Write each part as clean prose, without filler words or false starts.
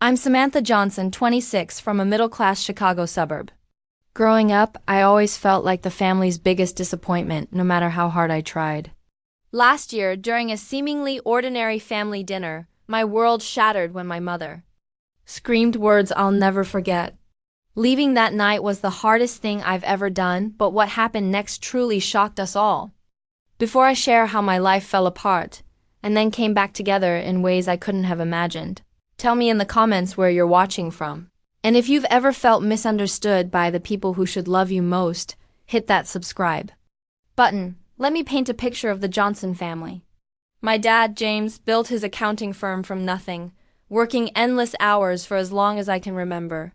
I'm Samantha Johnson, 26, from a middle-class Chicago suburb. Growing up, I always felt like the family's biggest disappointment, no matter how hard I tried. Last year, during a seemingly ordinary family dinner, my world shattered when my mother screamed words I'll never forget. Leaving that night was the hardest thing I've ever done, but what happened next truly shocked us all. Before I share how my life fell apart, and then came back together in ways I couldn't have imagined, tell me in the comments where you're watching from. And if you've ever felt misunderstood by the people who should love you most, hit that subscribe button. Let me paint a picture of the Johnson family. My dad, James, built his accounting firm from nothing, working endless hours for as long as I can remember.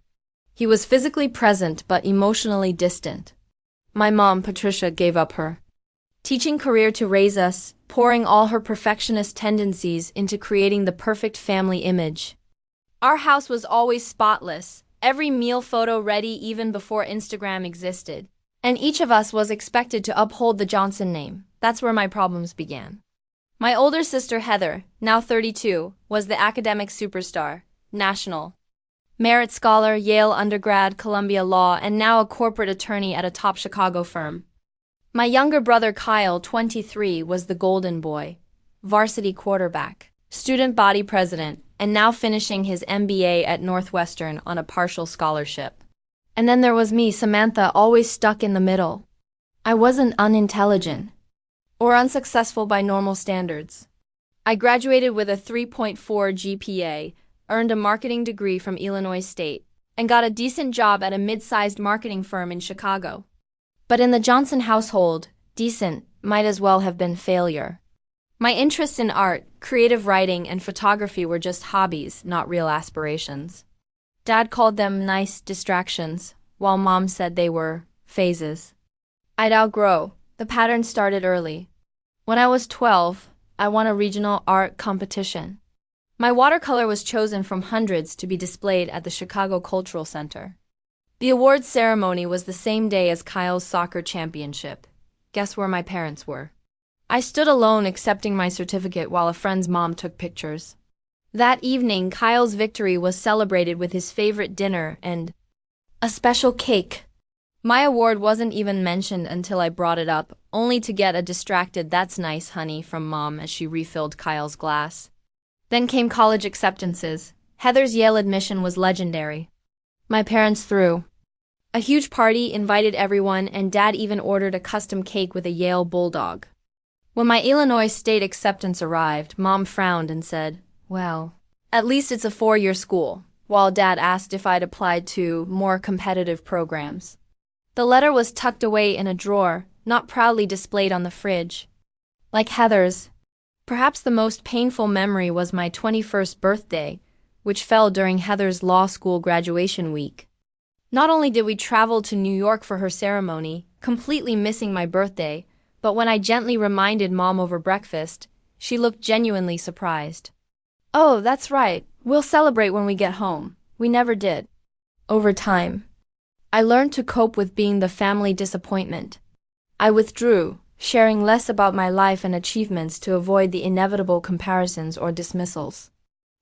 He was physically present but emotionally distant. My mom, Patricia, gave up her teaching career to raise us, pouring all her perfectionist tendencies into creating the perfect family image. Our house was always spotless, every meal photo ready even before Instagram existed. And each of us was expected to uphold the Johnson name. That's where my problems began. My older sister Heather, now 32, was the academic superstar, national merit scholar, Yale undergrad, Columbia Law, and now a corporate attorney at a top Chicago firm. My younger brother Kyle, 23, was the golden boy, varsity quarterback, student body president, and now finishing his MBA at Northwestern on a partial scholarship. And then there was me, Samantha, always stuck in the middle. I wasn't unintelligent or unsuccessful by normal standards. I graduated with a 3.4 GPA, earned a marketing degree from Illinois State, and got a decent job at a mid-sized marketing firm in Chicago. But in the Johnson household, decent might as well have been failure. My interests in art, creative writing, and photography were just hobbies, not real aspirations. Dad called them nice distractions, while Mom said they were phases I'd outgrow. The pattern started early. When I was 12, I won a regional art competition. My watercolor was chosen from hundreds to be displayed at the Chicago Cultural Center. The awards ceremony was the same day as Kyle's soccer championship. Guess where my parents were? I stood alone accepting my certificate while a friend's mom took pictures. That evening, Kyle's victory was celebrated with his favorite dinner and a special cake. My award wasn't even mentioned until I brought it up, only to get a distracted "that's nice, honey" from Mom as she refilled Kyle's glass. Then came college acceptances. Heather's Yale admission was legendary. My parents threw a huge party, invited everyone, and Dad even ordered a custom cake with a Yale bulldog. When my Illinois State acceptance arrived, Mom frowned and said, "Well, at least it's a 4-year school," while Dad asked if I'd applied to more competitive programs. The letter was tucked away in a drawer, not proudly displayed on the fridge. Like Heather's, perhaps the most painful memory was my 21st birthday, which fell during Heather's law school graduation week. Not only did we travel to New York for her ceremony, completely missing my birthday, but when I gently reminded Mom over breakfast, she looked genuinely surprised. "Oh, that's right. We'll celebrate when we get home." We never did. Over time, I learned to cope with being the family disappointment. I withdrew, sharing less about my life and achievements to avoid the inevitable comparisons or dismissals.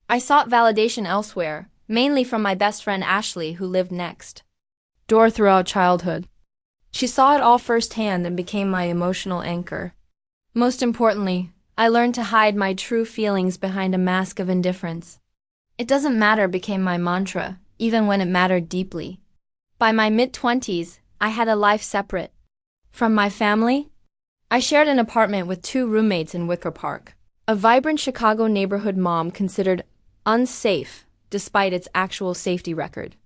I sought validation elsewhere, mainly from my best friend Ashley, who lived next door throughout childhood. She saw it all firsthand and became my emotional anchor. Most importantly, I learned to hide my true feelings behind a mask of indifference. "It doesn't matter" became my mantra, even when it mattered deeply. By my mid-20s, I had a life separate from my family. I shared an apartment with 2 roommates in Wicker Park, a vibrant Chicago neighborhood Mom considered unsafe despite its actual safety record.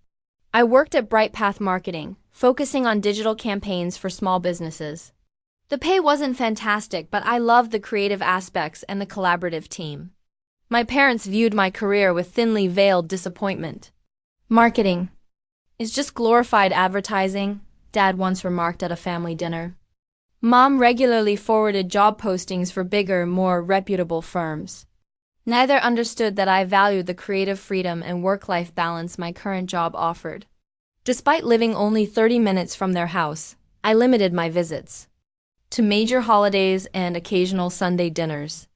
I worked at Bright Path Marketing, focusing on digital campaigns for small businesses. The pay wasn't fantastic, but I loved the creative aspects and the collaborative team. My parents viewed my career with thinly veiled disappointment. "Marketing is just glorified advertising," Dad once remarked at a family dinner. Mom regularly forwarded job postings for bigger, more reputable firms. Neither understood that I valued the creative freedom and work-life balance my current job offered. Despite living only 30 minutes from their house, I limited my visits to major holidays and occasional Sunday dinners.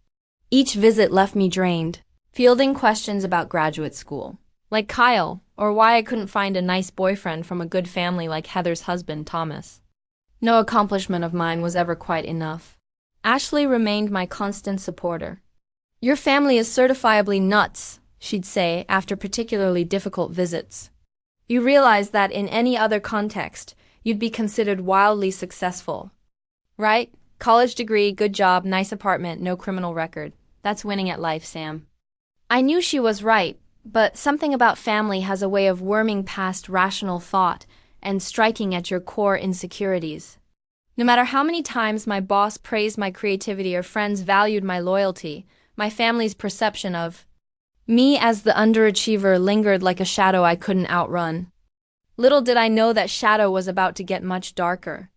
Each visit left me drained, fielding questions about graduate school, Like Kyle, or why I couldn't find a nice boyfriend from a good family like Heather's husband, Thomas. No accomplishment of mine was ever quite enough. Ashley remained my constant supporter. Your family is certifiably nuts, she'd say after particularly difficult visits. You realize that in any other context, you'd be considered wildly successful. Right? College degree, good job, nice apartment, no criminal record. That's winning at life, Sam. I knew she was right, but something about family has a way of worming past rational thought and striking at your core insecurities. No matter how many times my boss praised my creativity or friends valued my loyalty, my family's perception of me as the underachiever lingered like a shadow I couldn't outrun. Little did I know that shadow was about to get much darker.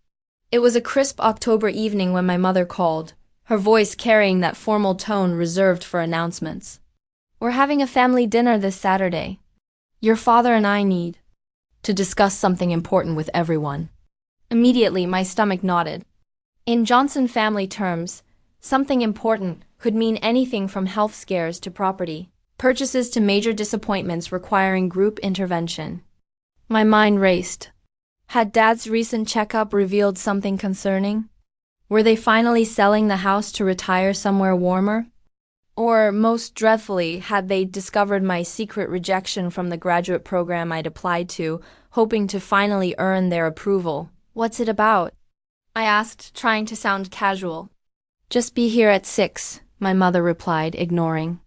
It was a crisp October evening when my mother called, her voice carrying that formal tone reserved for announcements. We're having a family dinner this Saturday. Your father and I need to discuss something important with everyone. Immediately, my stomach knotted. In Johnson family terms, something important could mean anything from health scares to property purchases to major disappointments requiring group intervention. My mind raced. Had Dad's recent checkup revealed something concerning? Were they finally selling the house to retire somewhere warmer? Or, most dreadfully, had they discovered my secret rejection from the graduate program I'd applied to, hoping to finally earn their approval? What's it about? I asked, trying to sound casual. Just be here at 6, my mother replied, ignoring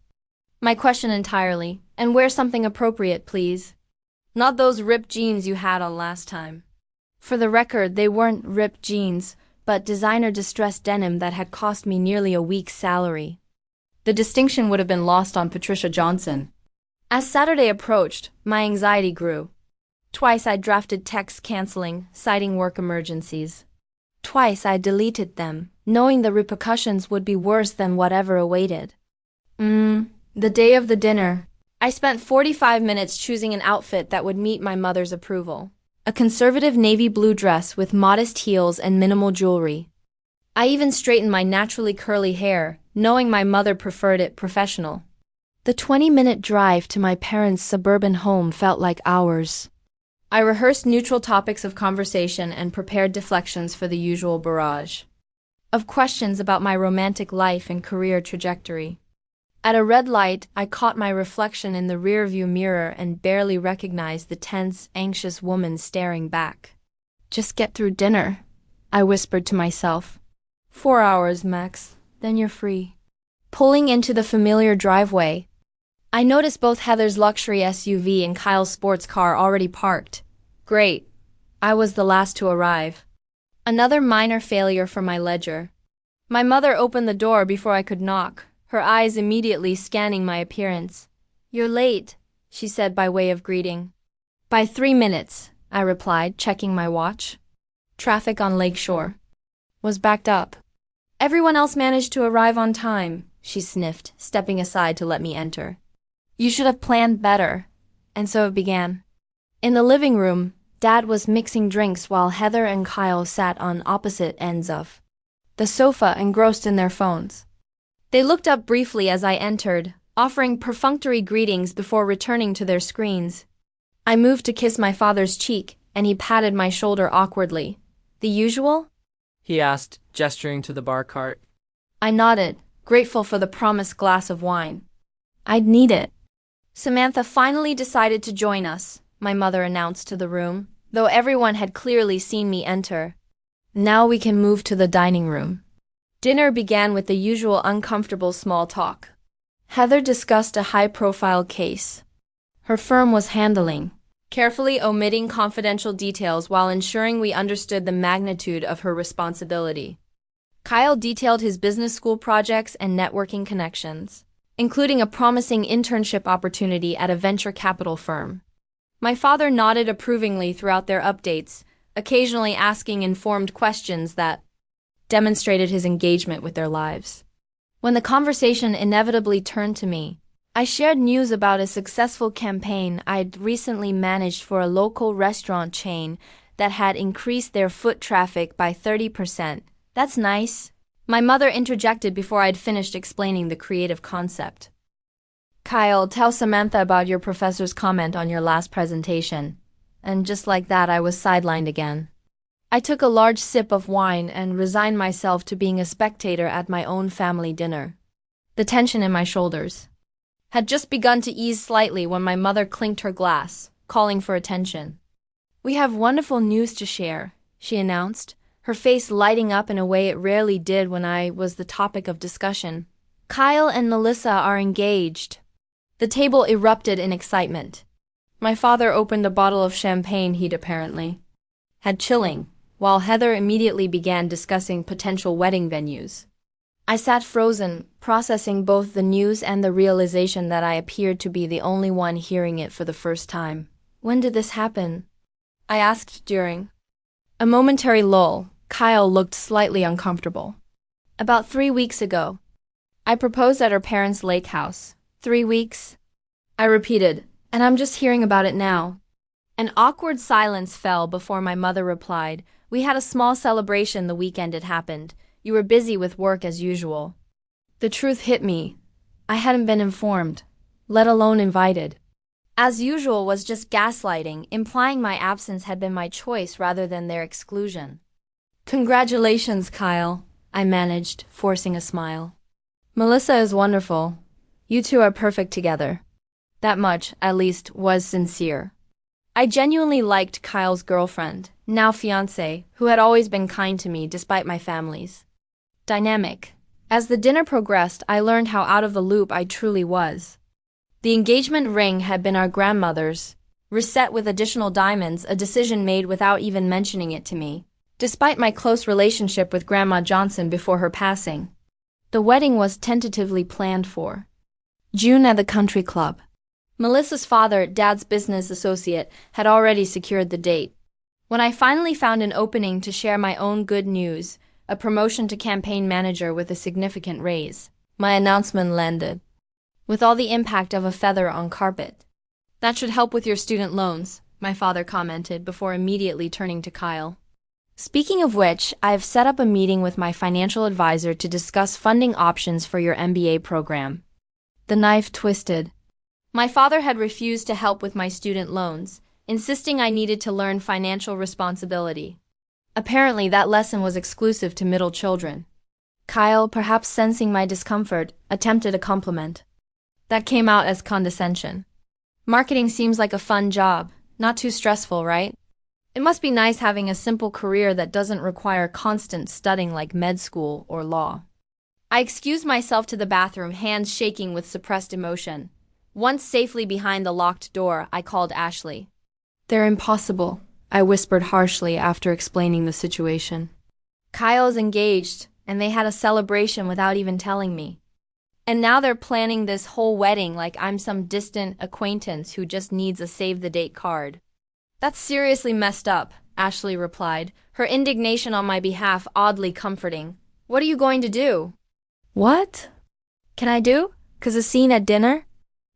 my question entirely. And wear something appropriate, please. Not those ripped jeans you had on last time. For the record, they weren't ripped jeans, but designer distressed denim that had cost me nearly a week's salary. The distinction would have been lost on Patricia Johnson. As Saturday approached, my anxiety grew. Twice I drafted texts canceling, citing work emergencies. Twice I deleted them, knowing the repercussions would be worse than whatever awaited. The day of the dinner, I spent 45 minutes choosing an outfit that would meet my mother's approval. A conservative navy blue dress with modest heels and minimal jewelry. I even straightened my naturally curly hair, knowing my mother preferred it professional. The 20-minute drive to my parents' suburban home felt like hours. I rehearsed neutral topics of conversation and prepared deflections for the usual barrage of questions about my romantic life and career trajectory. At a red light, I caught my reflection in the rearview mirror and barely recognized the tense, anxious woman staring back. Just get through dinner, I whispered to myself. 4 hours, max, then you're free. Pulling into the familiar driveway, I noticed both Heather's luxury SUV and Kyle's sports car already parked. Great. I was the last to arrive. Another minor failure for my ledger. My mother opened the door before I could knock, her eyes immediately scanning my appearance. You're late, she said by way of greeting. By 3 minutes, I replied, checking my watch. Traffic on Lakeshore was backed up. Everyone else managed to arrive on time, she sniffed, stepping aside to let me enter. You should have planned better. And so it began. In the living room, Dad was mixing drinks while Heather and Kyle sat on opposite ends of the sofa, engrossed in their phones. They looked up briefly as I entered, offering perfunctory greetings before returning to their screens. I moved to kiss my father's cheek, and he patted my shoulder awkwardly. The usual? He asked, gesturing to the bar cart. I nodded, grateful for the promised glass of wine. I'd need it. Samantha finally decided to join us, my mother announced to the room, though everyone had clearly seen me enter. Now we can move to the dining room. Dinner began with the usual uncomfortable small talk. Heather discussed a high-profile case her firm was handling, carefully omitting confidential details while ensuring we understood the magnitude of her responsibility. Kyle detailed his business school projects and networking connections, including a promising internship opportunity at a venture capital firm. My father nodded approvingly throughout their updates, occasionally asking informed questions that demonstrated his engagement with their lives. When the conversation inevitably turned to me, I shared news about a successful campaign I'd recently managed for a local restaurant chain that had increased their foot traffic by 30%. That's nice. My mother interjected before I'd finished explaining the creative concept. Kyle, tell Samantha about your professor's comment on your last presentation. And just like that, I was sidelined again. I took a large sip of wine and resigned myself to being a spectator at my own family dinner. The tension in my shoulders had just begun to ease slightly when my mother clinked her glass, calling for attention. "We have wonderful news to share," she announced, her face lighting up in a way it rarely did when I was the topic of discussion. "Kyle and Melissa are engaged." The table erupted in excitement. My father opened a bottle of champagne he'd apparently had chilling, while Heather immediately began discussing potential wedding venues. I sat frozen, processing both the news and the realization that I appeared to be the only one hearing it for the first time. "When did this happen?" I asked during a momentary lull. Kyle looked slightly uncomfortable. "About 3 weeks ago. I proposed at her parents' lake house." 3 weeks? I repeated, "and I'm just hearing about it now." An awkward silence fell before my mother replied, "We had a small celebration the weekend it happened. You were busy with work as usual." The truth hit me. I hadn't been informed, let alone invited. As usual was just gaslighting, implying my absence had been my choice rather than their exclusion. "Congratulations, Kyle," I managed, forcing a smile. "Melissa is wonderful. You two are perfect together." That much, at least, was sincere. I genuinely liked Kyle's girlfriend, now fiancée, who had always been kind to me despite my family's dynamic. As the dinner progressed, I learned how out of the loop I truly was. The engagement ring had been our grandmother's, reset with additional diamonds, a decision made without even mentioning it to me, despite my close relationship with Grandma Johnson before her passing. The wedding was tentatively planned for June at the country club. Melissa's father, Dad's business associate, had already secured the date. When I finally found an opening to share my own good news, a promotion to campaign manager with a significant raise, my announcement landed with all the impact of a feather on carpet. "That should help with your student loans," my father commented before immediately turning to Kyle. "Speaking of which, I've set up a meeting with my financial advisor to discuss funding options for your MBA program." The knife twisted. My father had refused to help with my student loans, insisting I needed to learn financial responsibility. Apparently, that lesson was exclusive to middle children. Kyle, perhaps sensing my discomfort, attempted a compliment. That came out as condescension. "Marketing seems like a fun job, not too stressful, right? It must be nice having a simple career that doesn't require constant studying like med school or law." I excused myself to the bathroom, hands shaking with suppressed emotion. Once safely behind the locked door, I called Ashley. "They're impossible," I whispered harshly after explaining the situation. "Kyle's engaged, and they had a celebration without even telling me. And now they're planning this whole wedding like I'm some distant acquaintance who just needs a save-the-date card." "That's seriously messed up," Ashley replied, her indignation on my behalf oddly comforting. "What are you going to do?" "What can I do? 'Cause a scene at dinner?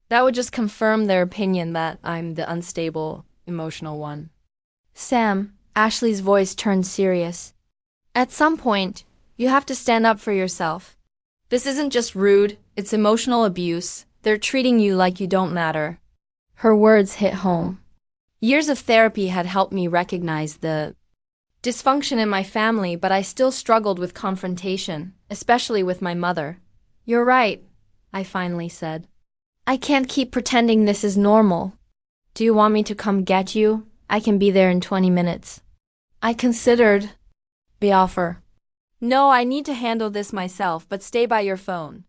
That would just confirm their opinion that I'm the unstable, emotional one." "Sam," Ashley's voice turned serious. "At some point, you have to stand up for yourself. This isn't just rude, it's emotional abuse. They're treating you like you don't matter." Her words hit home. Years of therapy had helped me recognize the dysfunction in my family, but I still struggled with confrontation, especially with my mother. "You're right," I finally said. "I can't keep pretending this is normal. Do you want me to come get you? I can be there in 20 minutes. I considered the offer. "No, I need to handle this myself, but stay by your phone."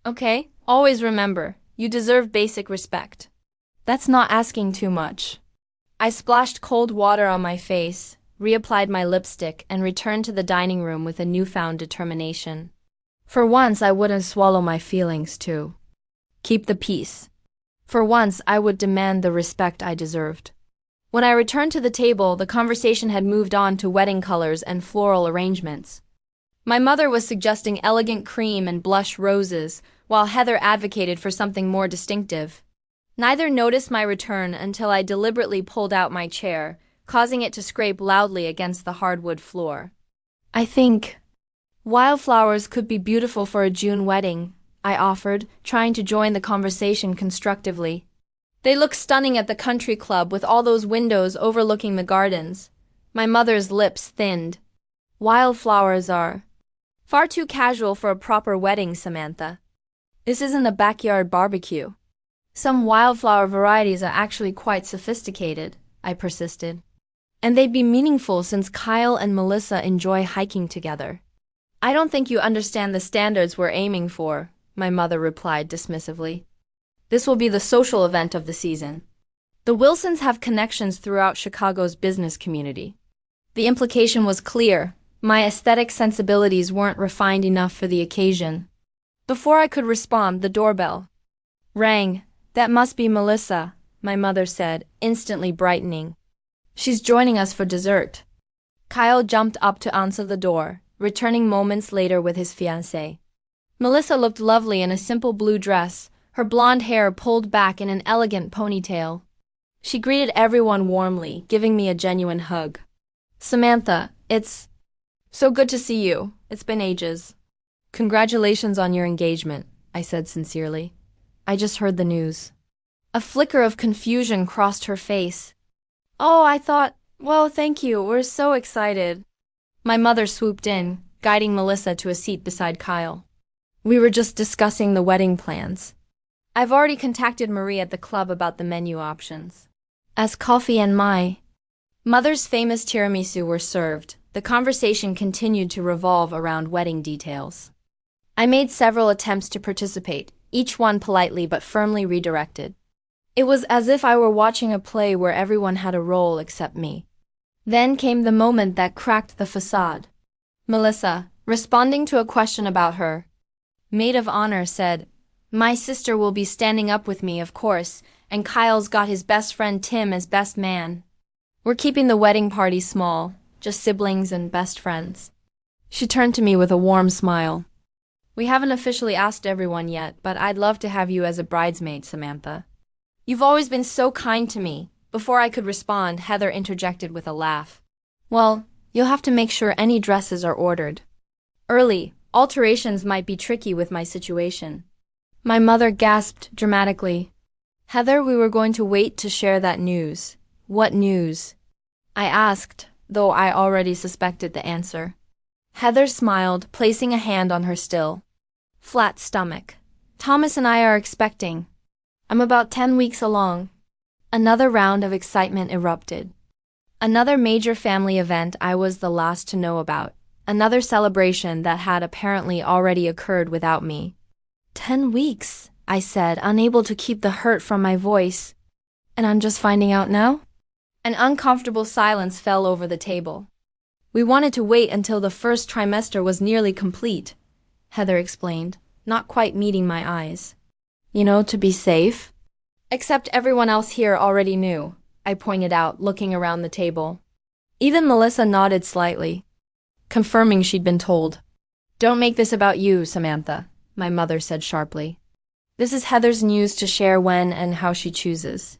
"Okay, always remember, you deserve basic respect." "That's not asking too much." I splashed cold water on my face, reapplied my lipstick, and returned to the dining room with a newfound determination. For once, I wouldn't swallow my feelings too. Keep the peace. For once, I would demand the respect I deserved. When I returned to the table, the conversation had moved on to wedding colors and floral arrangements. My mother was suggesting elegant cream and blush roses, while Heather advocated for something more distinctive. Neither noticed my return until I deliberately pulled out my chair, causing it to scrape loudly against the hardwood floor. "I think wildflowers could be beautiful for a June wedding," I offered, trying to join the conversation constructively. They look stunning at the country club with all those windows overlooking the gardens. My mother's lips thinned. Wildflowers are far too casual for a proper wedding, Samantha. This isn't a backyard barbecue. Some wildflower varieties are actually quite sophisticated, I persisted. And they'd be meaningful since Kyle and Melissa enjoy hiking together. I don't think you understand the standards we're aiming for, my mother replied dismissively. This will be the social event of the season. The Wilsons have connections throughout Chicago's business community. The implication was clear. My aesthetic sensibilities weren't refined enough for the occasion. Before I could respond, the doorbell rang. That must be Melissa, my mother said, instantly brightening. She's joining us for dessert. Kyle jumped up to answer the door, returning moments later with his fiancée. Melissa looked lovely in a simple blue dress, her blonde hair pulled back in an elegant ponytail. She greeted everyone warmly, giving me a genuine hug. Samantha, it's so good to see you. It's been ages. Congratulations on your engagement, I said sincerely. I just heard the news. A flicker of confusion crossed her face. Oh, I thought, well, thank you. We're so excited. My mother swooped in, guiding Melissa to a seat beside Kyle. We were just discussing the wedding plans. I've already contacted Marie at the club about the menu options. As coffee and my mother's famous tiramisu were served, the conversation continued to revolve around wedding details. I made several attempts to participate, each one politely but firmly redirected. It was as if I were watching a play where everyone had a role except me. Then came the moment that cracked the facade. Melissa, responding to a question about her maid of honor, said, "My sister will be standing up with me, of course, and Kyle's got his best friend Tim as best man. We're keeping the wedding party small, just siblings and best friends." She turned to me with a warm smile. "We haven't officially asked everyone yet, but I'd love to have you as a bridesmaid, Samantha. You've always been so kind to me." Before I could respond, Heather interjected with a laugh. "Well, you'll have to make sure any dresses are ordered early. Alterations might be tricky with my situation." My mother gasped dramatically. "Heather, we were going to wait to share that news." "What news?" I asked, though I already suspected the answer. Heather smiled, placing a hand on her still flat stomach. "Thomas and I are expecting. I'm about 10 weeks along." Another round of excitement erupted. Another major family event I was the last to know about. Another celebration that had apparently already occurred without me. 10 weeks, I said, unable to keep the hurt from my voice. "And I'm just finding out now?" An uncomfortable silence fell over the table. "We wanted to wait until the first trimester was nearly complete," Heather explained, not quite meeting my eyes. "You know, to be safe." "Except everyone else here already knew," I pointed out, looking around the table. Even Melissa nodded slightly, confirming she'd been told. "Don't make this about you, Samantha," my mother said sharply. "This is Heather's news to share when and how she chooses."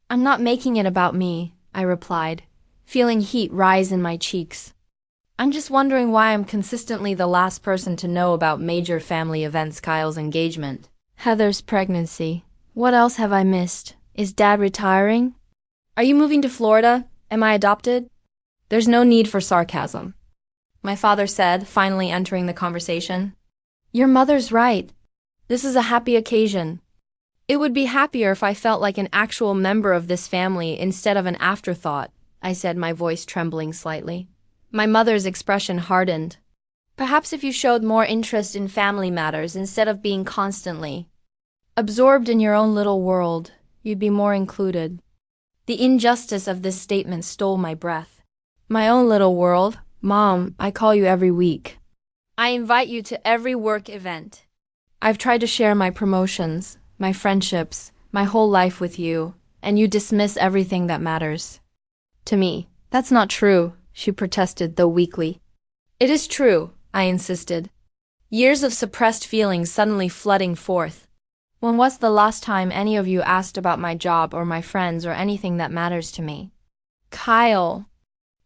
"I'm not making it about me," I replied, feeling heat rise in my cheeks. "I'm just wondering why I'm consistently the last person to know about major family events. Kyle's engagement, Heather's pregnancy. What else have I missed? Is Dad retiring? Are you moving to Florida? Am I adopted?" "There's no need for sarcasm," my father said, finally entering the conversation. "Your mother's right. This is a happy occasion. It would be happier if I felt like an actual member of this family instead of an afterthought," I said, my voice trembling slightly. My mother's expression hardened. "Perhaps if you showed more interest in family matters instead of being constantly absorbed in your own little world, you'd be more included." The injustice of this statement stole my breath. "My own little world? Mom, I call you every week. I invite you to every work event. I've tried to share my promotions, my friendships, my whole life with you, and you dismiss everything that matters to me." "That's not true," she protested, though weakly. "It is true," I insisted, years of suppressed feelings suddenly flooding forth. "When was the last time any of you asked about my job or my friends or anything that matters to me?" "Kyle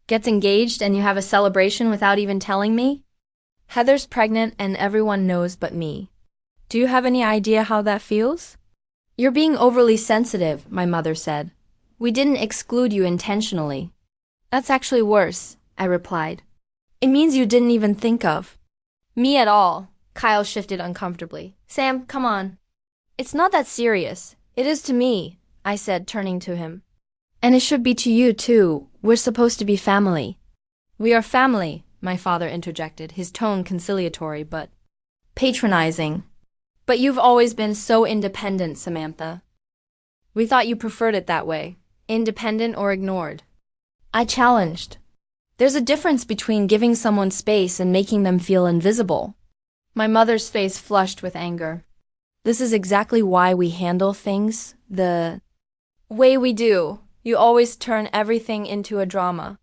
gets engaged and you have a celebration without even telling me?" "Heather's pregnant and everyone knows but me." Do you have any idea how that feels? You're being overly sensitive, my mother said. We didn't exclude you intentionally. That's actually worse, I replied. It means you didn't even think of me at all. Kyle shifted uncomfortably. Sam, come on. It's not that serious. It is to me, I said, turning to him. And it should be to you, too. We're supposed to be family. We are family, my father interjected, his tone conciliatory but patronizing. But you've always been so independent, Samantha. We thought you preferred it that way, independent or ignored. I challenged. There's a difference between giving someone space and making them feel invisible. My mother's face flushed with anger. This is exactly why we handle things the way we do. You always turn everything into a drama.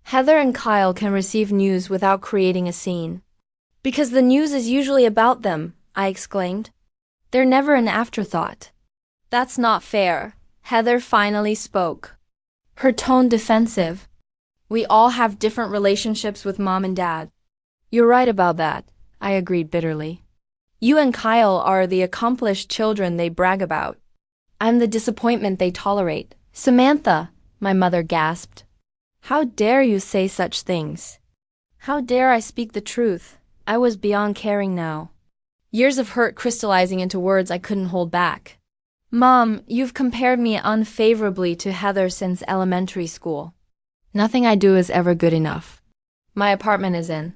Heather and Kyle can receive news without creating a scene. Because the news is usually about them, I exclaimed. They're never an afterthought. That's not fair. Heather finally spoke. Her tone defensive. We all have different relationships with mom and dad. You're right about that, I agreed bitterly. You and Kyle are the accomplished children they brag about. I'm the disappointment they tolerate. Samantha, my mother gasped. How dare you say such things? How dare I speak the truth? I was beyond caring now. Years of hurt crystallizing into words I couldn't hold back. Mom, you've compared me unfavorably to Heather since elementary school. Nothing I do is ever good enough. My apartment is in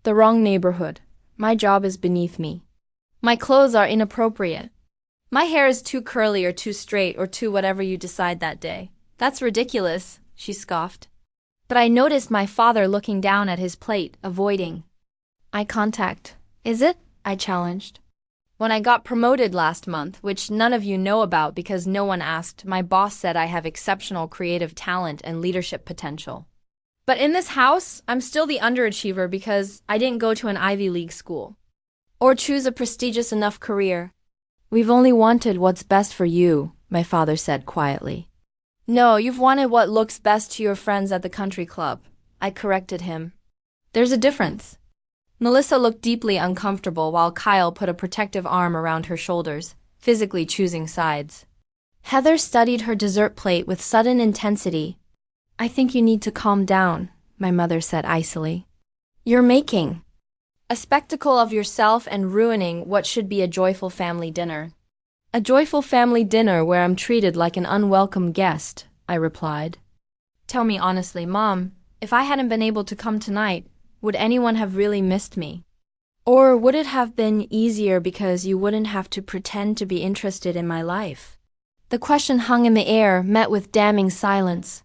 the wrong neighborhood. My job is beneath me. My clothes are inappropriate. My hair is too curly or too straight or too whatever you decide that day. That's ridiculous, she scoffed. But I noticed my father looking down at his plate, avoiding eye contact. Is it? I challenged. When I got promoted last month, which none of you know about because no one asked, my boss said I have exceptional creative talent and leadership potential. But in this house, I'm still the underachiever because I didn't go to an Ivy League school or choose a prestigious enough career. We've only wanted what's best for you, my father said quietly. No, you've wanted what looks best to your friends at the country club, I corrected him. There's a difference. Melissa looked deeply uncomfortable while Kyle put a protective arm around her shoulders, physically choosing sides. Heather studied her dessert plate with sudden intensity. I think you need to calm down, my mother said icily. You're making a spectacle of yourself and ruining what should be a joyful family dinner. A joyful family dinner where I'm treated like an unwelcome guest, I replied. Tell me honestly, Mom, if I hadn't been able to come tonight, would anyone have really missed me? Or would it have been easier because you wouldn't have to pretend to be interested in my life? The question hung in the air, met with damning silence.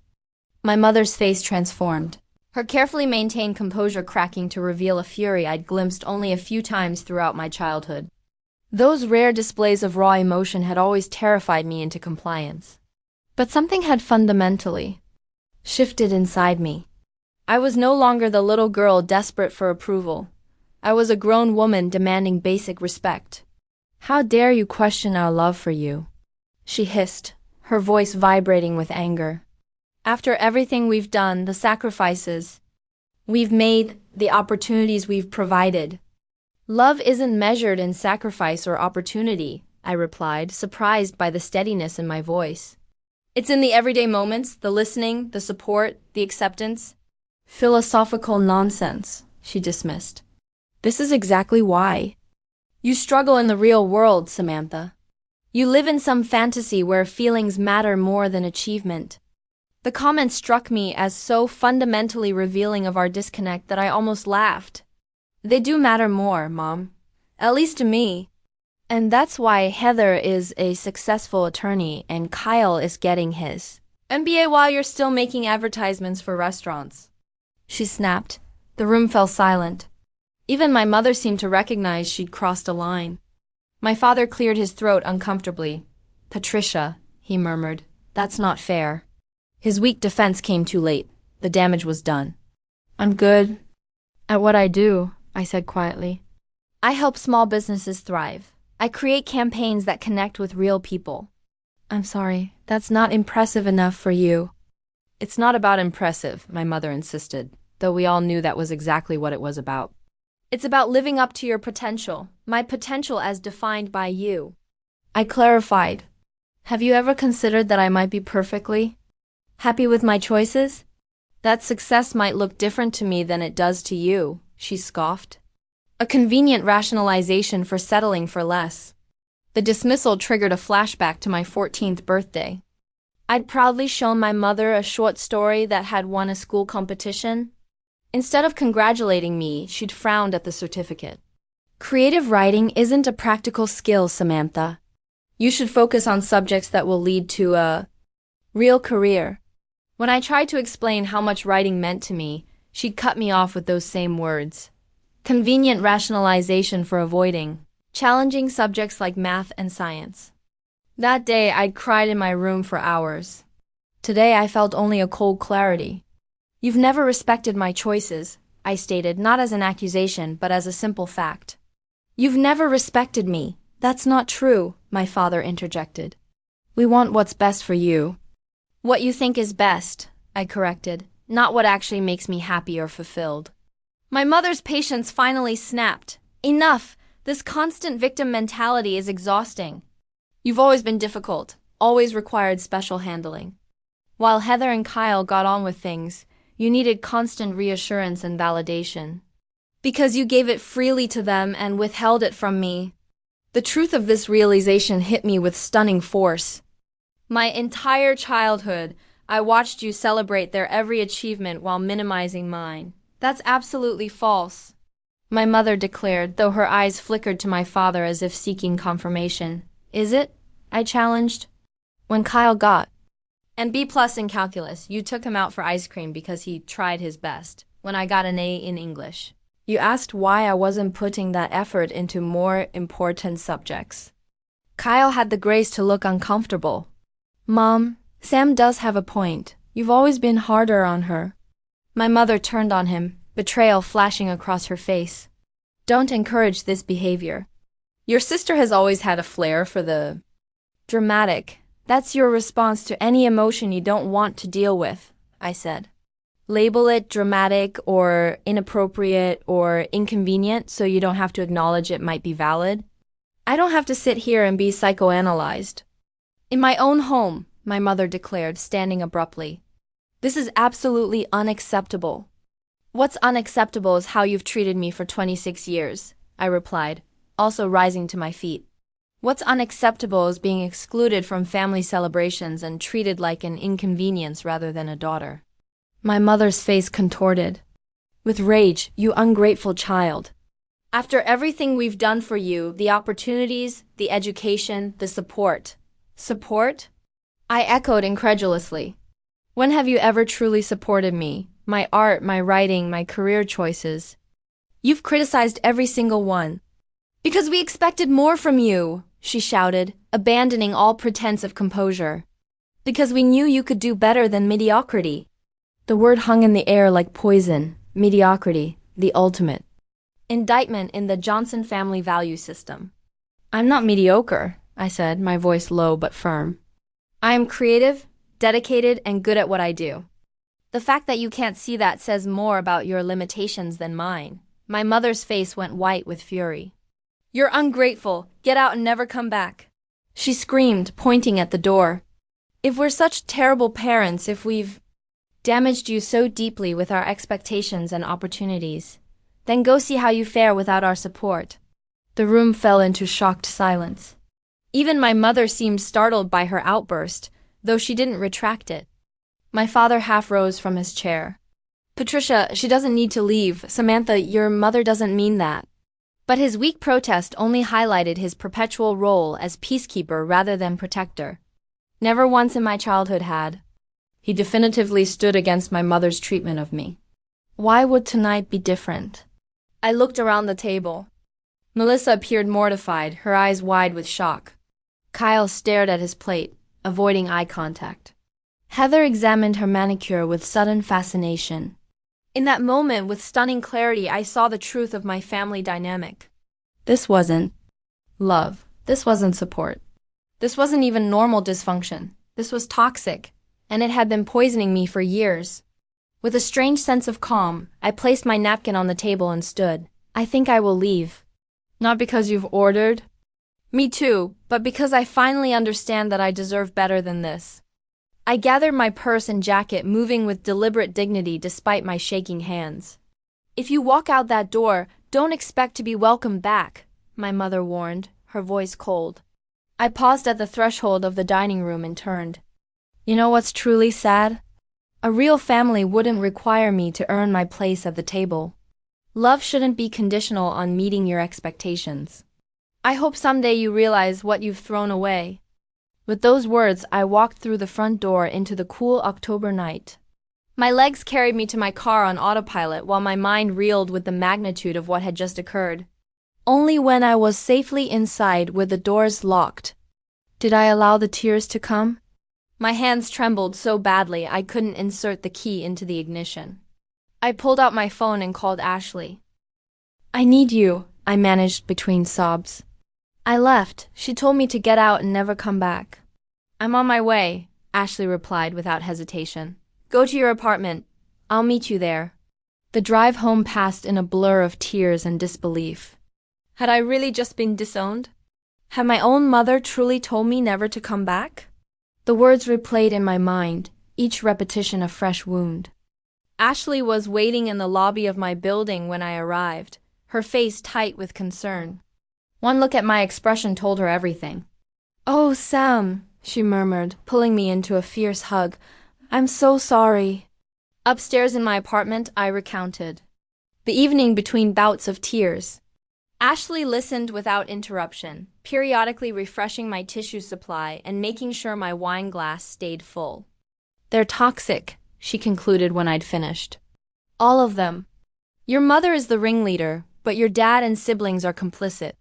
My mother's face transformed, her carefully maintained composure cracking to reveal a fury I'd glimpsed only a few times throughout my childhood. Those rare displays of raw emotion had always terrified me into compliance. But something had fundamentally shifted inside me. I was no longer the little girl desperate for approval. I was a grown woman demanding basic respect. How dare you question our love for you? She hissed, her voice vibrating with anger. After everything we've done, the sacrifices we've made, the opportunities we've provided. Love isn't measured in sacrifice or opportunity, I replied, surprised by the steadiness in my voice. It's in the everyday moments, the listening, the support, the acceptance. Philosophical nonsense, she dismissed. This is exactly why. You struggle in the real world, Samantha. You live in some fantasy where feelings matter more than achievement. The comment struck me as so fundamentally revealing of our disconnect that I almost laughed. They do matter more, Mom. At least to me. And that's why Heather is a successful attorney and Kyle is getting his MBA while you're still making advertisements for restaurants. She snapped. The room fell silent. Even my mother seemed to recognize she'd crossed a line. My father cleared his throat uncomfortably. Patricia, he murmured, that's not fair. His weak defense came too late. The damage was done. I'm good at what I do, I said quietly. I help small businesses thrive. I create campaigns that connect with real people. I'm sorry, that's not impressive enough for you. It's not about impressive, my mother insisted, though we all knew that was exactly what it was about. It's about living up to your potential, my potential as defined by you. I clarified. Have you ever considered that I might be perfectly happy with my choices? That success might look different to me than it does to you, she scoffed. A convenient rationalization for settling for less. The dismissal triggered a flashback to my 14th birthday. I'd proudly shown my mother a short story that had won a school competition. Instead of congratulating me, she'd frowned at the certificate. Creative writing isn't a practical skill, Samantha. You should focus on subjects that will lead to a real career. When I tried to explain how much writing meant to me, she'd cut me off with those same words. Convenient rationalization for avoiding challenging subjects like math and science. That day, I'd cried in my room for hours. Today, I felt only a cold clarity. You've never respected my choices, I stated, not as an accusation, but as a simple fact. You've never respected me. That's not true, my father interjected. We want what's best for you. What you think is best, I corrected, not what actually makes me happy or fulfilled. My mother's patience finally snapped. Enough! This constant victim mentality is exhausting. You've always been difficult, always required special handling. While Heather and Kyle got on with things, you needed constant reassurance and validation. Because you gave it freely to them and withheld it from me. The truth of this realization hit me with stunning force. My entire childhood, I watched you celebrate their every achievement while minimizing mine. That's absolutely false, my mother declared, though her eyes flickered to my father as if seeking confirmation. Is it? I challenged. When Kyle got an B+ in calculus, you took him out for ice cream because he tried his best. When I got an A in English, you asked why I wasn't putting that effort into more important subjects. Kyle had the grace to look uncomfortable. Mom, Sam does have a point. You've always been harder on her. My mother turned on him, betrayal flashing across her face. Don't encourage this behavior. Your sister has always had a flair for the dramatic. That's your response to any emotion you don't want to deal with, I said. Label it dramatic or inappropriate or inconvenient so you don't have to acknowledge it might be valid. I don't have to sit here and be psychoanalyzed. In my own home, my mother declared, standing abruptly. This is absolutely unacceptable. What's unacceptable is how you've treated me for 26 years, I replied, also rising to my feet. What's unacceptable is being excluded from family celebrations and treated like an inconvenience rather than a daughter. My mother's face contorted. With rage, you ungrateful child. After everything we've done for you, the opportunities, the education, the support. Support? I echoed incredulously. When have you ever truly supported me? My art, my writing, my career choices. You've criticized every single one. Because we expected more from you, she shouted, abandoning all pretense of composure. Because we knew you could do better than mediocrity. The word hung in the air like poison. Mediocrity, the ultimate indictment in the Johnson family value system. I'm not mediocre, I said, my voice low but firm. I am creative, dedicated, and good at what I do. The fact that you can't see that says more about your limitations than mine. My mother's face went white with fury. You're ungrateful. Get out and never come back, she screamed, pointing at the door. If we're such terrible parents, if we've damaged you so deeply with our expectations and opportunities, then go see how you fare without our support. The room fell into shocked silence. Even my mother seemed startled by her outburst, though she didn't retract it. My father half rose from his chair. Patricia, she doesn't need to leave. Samantha, your mother doesn't mean that. But his weak protest only highlighted his perpetual role as peacekeeper rather than protector. Never once in my childhood had he definitively stood against my mother's treatment of me. Why would tonight be different? I looked around the table. Melissa appeared mortified, her eyes wide with shock. Kyle stared at his plate, avoiding eye contact. Heather examined her manicure with sudden fascination. In that moment, with stunning clarity, I saw the truth of my family dynamic. This wasn't love. This wasn't support. This wasn't even normal dysfunction. This was toxic, and it had been poisoning me for years. With a strange sense of calm, I placed my napkin on the table and stood. I think I will leave. Not because you've ordered? Me too, but because I finally understand that I deserve better than this. I gathered my purse and jacket, moving with deliberate dignity despite my shaking hands. If you walk out that door, don't expect to be welcomed back, my mother warned, her voice cold. I paused at the threshold of the dining room and turned. You know what's truly sad? A real family wouldn't require me to earn my place at the table. Love shouldn't be conditional on meeting your expectations. I hope someday you realize what you've thrown away. With those words, I walked through the front door into the cool October night. My legs carried me to my car on autopilot while my mind reeled with the magnitude of what had just occurred. Only when I was safely inside with the doors locked did I allow the tears to come. My hands trembled so badly I couldn't insert the key into the ignition. I pulled out my phone and called Ashley. I need you, I managed between sobs. I left. She told me to get out and never come back. I'm on my way, Ashley replied without hesitation. Go to your apartment. I'll meet you there. The drive home passed in a blur of tears and disbelief. Had I really just been disowned? Had my own mother truly told me never to come back? The words replayed in my mind, each repetition a fresh wound. Ashley was waiting in the lobby of my building when I arrived, her face tight with concern. One look at my expression told her everything. Oh, Sam, she murmured, pulling me into a fierce hug. I'm so sorry. Upstairs in my apartment, I recounted the evening between bouts of tears. Ashley listened without interruption, periodically refreshing my tissue supply and making sure my wine glass stayed full. They're toxic, she concluded when I'd finished. All of them. Your mother is the ringleader, but your dad and siblings are complicit.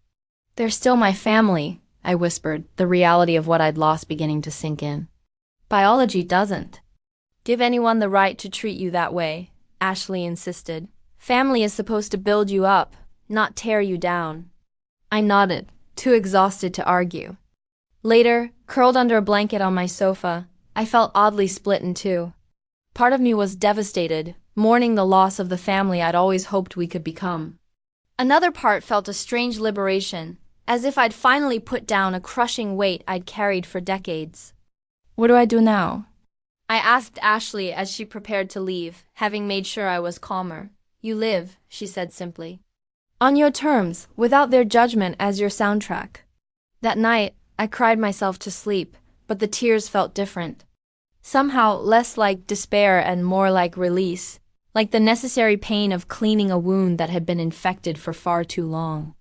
They're still my family, I whispered, the reality of what I'd lost beginning to sink in. Biology doesn't give anyone the right to treat you that way, Ashley insisted. Family is supposed to build you up, not tear you down. I nodded, too exhausted to argue. Later, curled under a blanket on my sofa, I felt oddly split in two. Part of me was devastated, mourning the loss of the family I'd always hoped we could become. Another part felt a strange liberation, as if I'd finally put down a crushing weight I'd carried for decades. What do I do now? I asked Ashley as she prepared to leave, having made sure I was calmer. You live, she said simply. On your terms, without their judgment as your soundtrack. That night, I cried myself to sleep, but the tears felt different. Somehow less like despair and more like release, like the necessary pain of cleaning a wound that had been infected for far too long.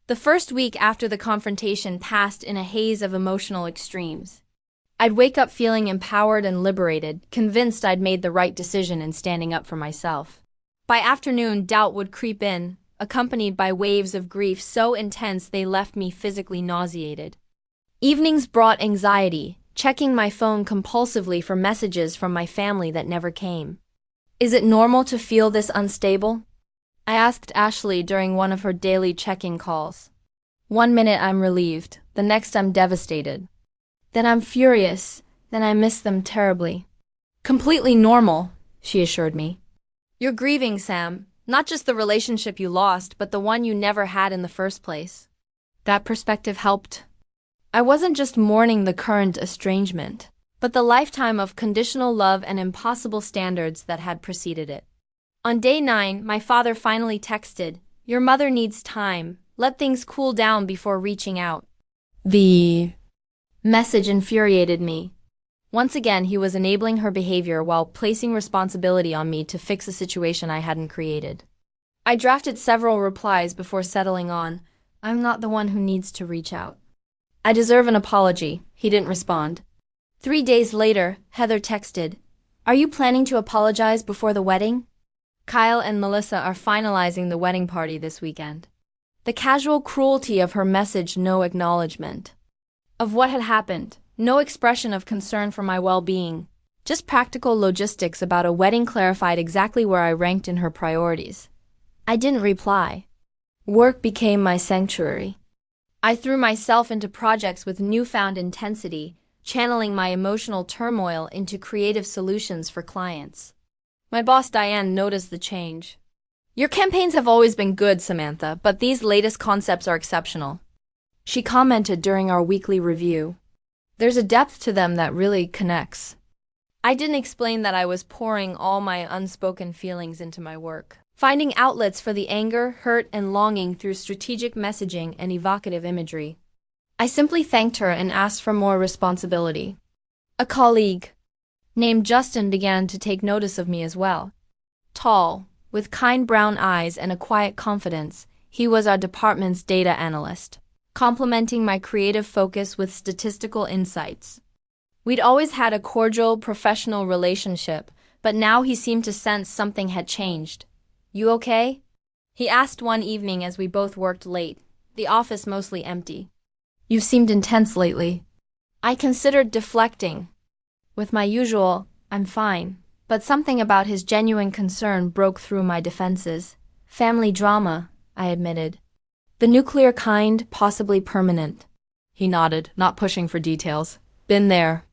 The first week after the confrontation passed in a haze of emotional extremes. I'd wake up feeling empowered and liberated, convinced I'd made the right decision in standing up for myself. By afternoon, doubt would creep in, accompanied by waves of grief so intense they left me physically nauseated. Evenings brought anxiety, checking my phone compulsively for messages from my family that never came. Is it normal to feel this unstable? I asked Ashley during one of her daily check-in calls. 1 minute I'm relieved, the next I'm devastated. Then I'm furious, then I miss them terribly. Completely normal, she assured me. You're grieving, Sam. Not just the relationship you lost, but the one you never had in the first place. That perspective helped. I wasn't just mourning the current estrangement, but the lifetime of conditional love and impossible standards that had preceded it. On day 9, my father finally texted, "Your mother needs time. Let things cool down before reaching out." The message infuriated me. Once again, he was enabling her behavior while placing responsibility on me to fix a situation I hadn't created. I drafted several replies before settling on, "I'm not the one who needs to reach out." "I deserve an apology," he didn't respond. 3 days later, Heather texted, "Are you planning to apologize before the wedding? Kyle and Melissa are finalizing the wedding party this weekend." The casual cruelty of her message, no acknowledgement of what had happened, no expression of concern for my well-being, just practical logistics about a wedding clarified exactly where I ranked in her priorities. I didn't reply. Work became my sanctuary. I threw myself into projects with newfound intensity, channeling my emotional turmoil into creative solutions for clients. My boss Diane noticed the change. Your campaigns have always been good, Samantha, but these latest concepts are exceptional. She commented during our weekly review. There's a depth to them that really connects. I didn't explain that I was pouring all my unspoken feelings into my work, finding outlets for the anger, hurt, and longing through strategic messaging and evocative imagery. I simply thanked her and asked for more responsibility. A colleague named Justin began to take notice of me as well. Tall, with kind brown eyes and a quiet confidence, he was our department's data analyst, complementing my creative focus with statistical insights. We'd always had a cordial, professional relationship, but now he seemed to sense something had changed. "You okay?" he asked one evening as we both worked late, the office mostly empty. "You've seemed intense lately." I considered deflecting. With my usual, "I'm fine," but something about his genuine concern broke through my defenses. "Family drama," I admitted. "The nuclear kind, possibly permanent." He nodded, not pushing for details. "Been there."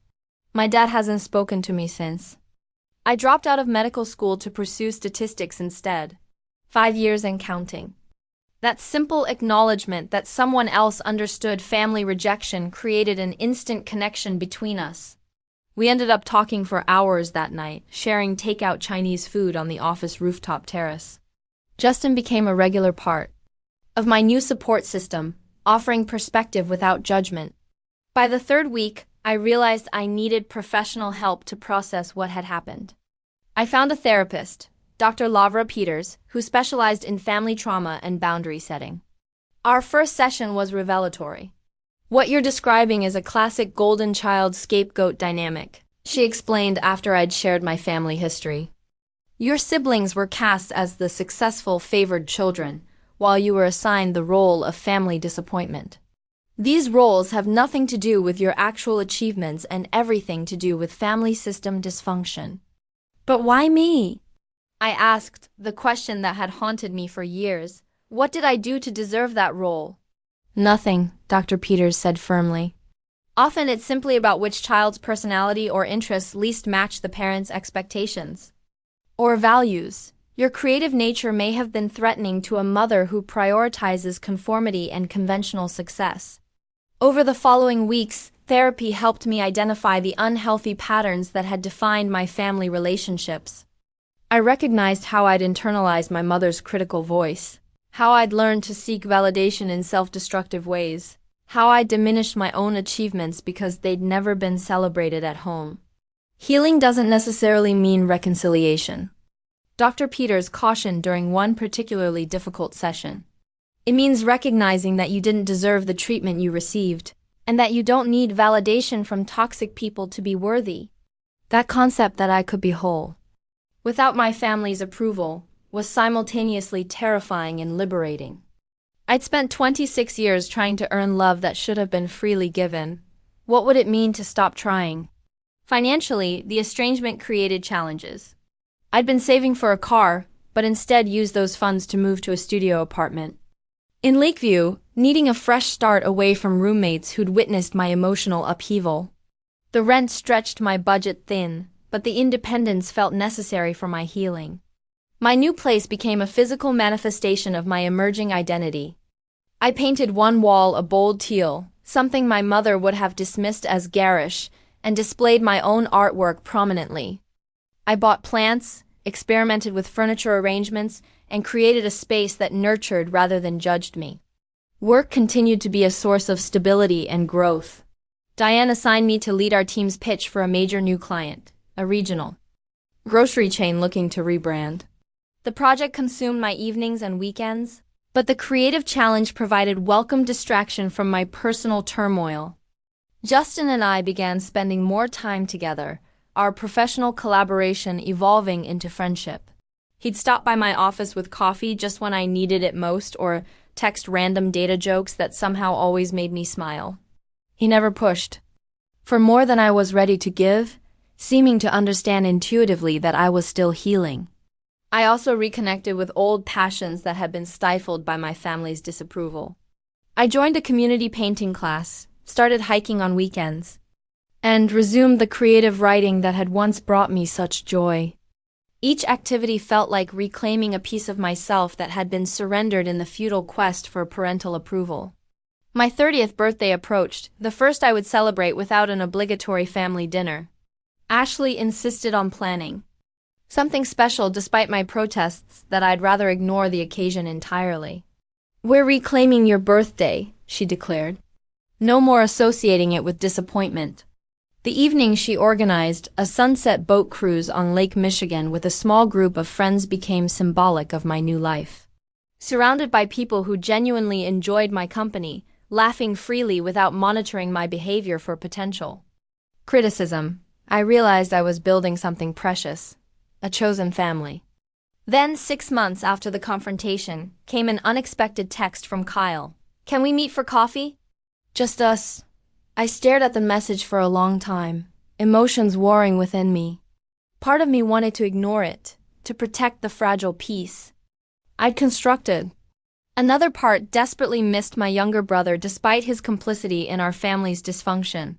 My dad hasn't spoken to me since. I dropped out of medical school to pursue statistics instead. 5 years and counting. That simple acknowledgement that someone else understood family rejection created an instant connection between us. We ended up talking for hours that night, sharing takeout Chinese food on the office rooftop terrace. Justin became a regular part of my new support system, offering perspective without judgment. By the third week, I realized I needed professional help to process what had happened. I found a therapist, Dr. Lavra Peters, who specialized in family trauma and boundary setting. Our first session was revelatory. "What you're describing is a classic golden child scapegoat dynamic," she explained after I'd shared my family history. "Your siblings were cast as the successful, favored children, while you were assigned the role of family disappointment. These roles have nothing to do with your actual achievements and everything to do with family system dysfunction." "But why me?" I asked, the question that had haunted me for years. What did I do to deserve that role? "Nothing," Dr. Peters said firmly. "Often it's simply about which child's personality or interests least match the parent's expectations or values. Your creative nature may have been threatening to a mother who prioritizes conformity and conventional success." Over the following weeks, therapy helped me identify the unhealthy patterns that had defined my family relationships. I recognized how I'd internalized my mother's critical voice, how I'd learned to seek validation in self-destructive ways, how I diminished my own achievements because they'd never been celebrated at home. Healing doesn't necessarily mean reconciliation. Dr. Peters cautioned during one particularly difficult session. It means recognizing that you didn't deserve the treatment you received, and that you don't need validation from toxic people to be worthy. That concept that I could be whole without my family's approval was simultaneously terrifying and liberating. I'd spent 26 years trying to earn love that should have been freely given. What would it mean to stop trying? Financially, the estrangement created challenges. I'd been saving for a car, but instead used those funds to move to a studio apartment in Lakeview, needing a fresh start away from roommates who'd witnessed my emotional upheaval. The rent stretched my budget thin, but the independence felt necessary for my healing. My new place became a physical manifestation of my emerging identity. I painted one wall a bold teal, something my mother would have dismissed as garish, and displayed my own artwork prominently. I bought plants, experimented with furniture arrangements, and created a space that nurtured rather than judged me. Work continued to be a source of stability and growth. Diane assigned me to lead our team's pitch for a major new client, a regional grocery chain looking to rebrand. The project consumed my evenings and weekends, but the creative challenge provided welcome distraction from my personal turmoil. Justin and I began spending more time together, our professional collaboration evolving into friendship. He'd stop by my office with coffee just when I needed it most, or text random data jokes that somehow always made me smile. He never pushed for more than I was ready to give, seeming to understand intuitively that I was still healing. I also reconnected with old passions that had been stifled by my family's disapproval. I joined a community painting class, started hiking on weekends, and resumed the creative writing that had once brought me such joy. Each activity felt like reclaiming a piece of myself that had been surrendered in the futile quest for parental approval. My 30th birthday approached, the first I would celebrate without an obligatory family dinner. Ashley insisted on planning something special despite my protests that I'd rather ignore the occasion entirely. "We're reclaiming your birthday," she declared. "No more associating it with disappointment." The evening she organized, a sunset boat cruise on Lake Michigan with a small group of friends, became symbolic of my new life. Surrounded by people who genuinely enjoyed my company, laughing freely without monitoring my behavior for potential criticism, I realized I was building something precious, a chosen family. Then, 6 months after the confrontation, came an unexpected text from Kyle. "Can we meet for coffee?" "Just us." I stared at the message for a long time, emotions warring within me. Part of me wanted to ignore it, to protect the fragile peace I'd constructed. Another part desperately missed my younger brother despite his complicity in our family's dysfunction.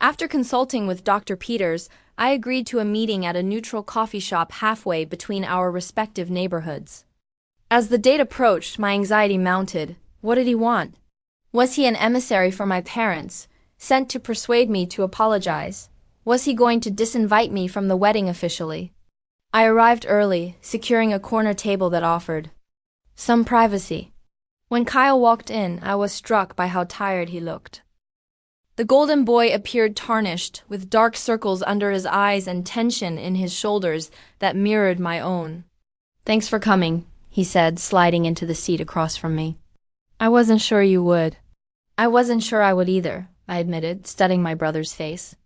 After consulting with Dr. Peters, I agreed to a meeting at a neutral coffee shop halfway between our respective neighborhoods. As the date approached, my anxiety mounted. What did he want? Was he an emissary for my parents, sent to persuade me to apologize? Was he going to disinvite me from the wedding officially? I arrived early, securing a corner table that offered some privacy. When Kyle walked in, I was struck by how tired he looked. The golden boy appeared tarnished, with dark circles under his eyes and tension in his shoulders that mirrored my own. "Thanks for coming," he said, sliding into the seat across from me. "I wasn't sure you would." "I wasn't sure I would either," I admitted, studying my brother's face.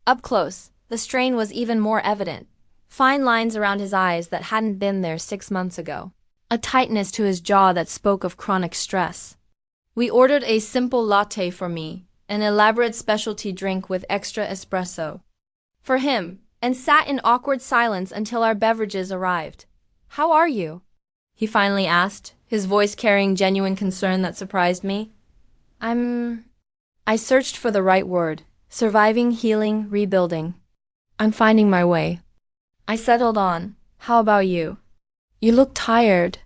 Up close, the strain was even more evident. Fine lines around his eyes that hadn't been there 6 months ago. A tightness to his jaw that spoke of chronic stress. We ordered a simple latte for me, an elaborate specialty drink with extra espresso for him, and sat in awkward silence until our beverages arrived. "How are you?" he finally asked, his voice carrying genuine concern that surprised me. I searched for the right word. Surviving, healing, rebuilding. "I'm finding my way." I settled on, "How about you?" "You look tired."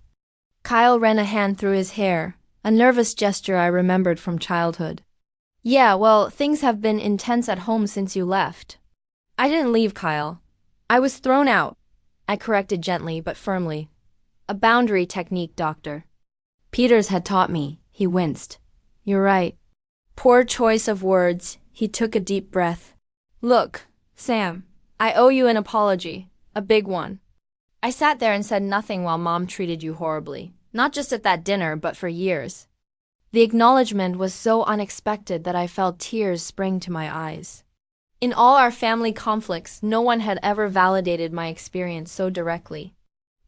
Kyle ran a hand through his hair, a nervous gesture I remembered from childhood. "Yeah, well, things have been intense at home since you left." "I didn't leave, Kyle. I was thrown out," I corrected gently but firmly. "A boundary technique, doctor. Peters had taught me." He winced. "You're right." Poor choice of words. He took a deep breath. "Look, Sam, I owe you an apology. A big one. I sat there and said nothing while Mom treated you horribly. Not just at that dinner, but for years." The acknowledgement was so unexpected that I felt tears spring to my eyes. In all our family conflicts, no one had ever validated my experience so directly.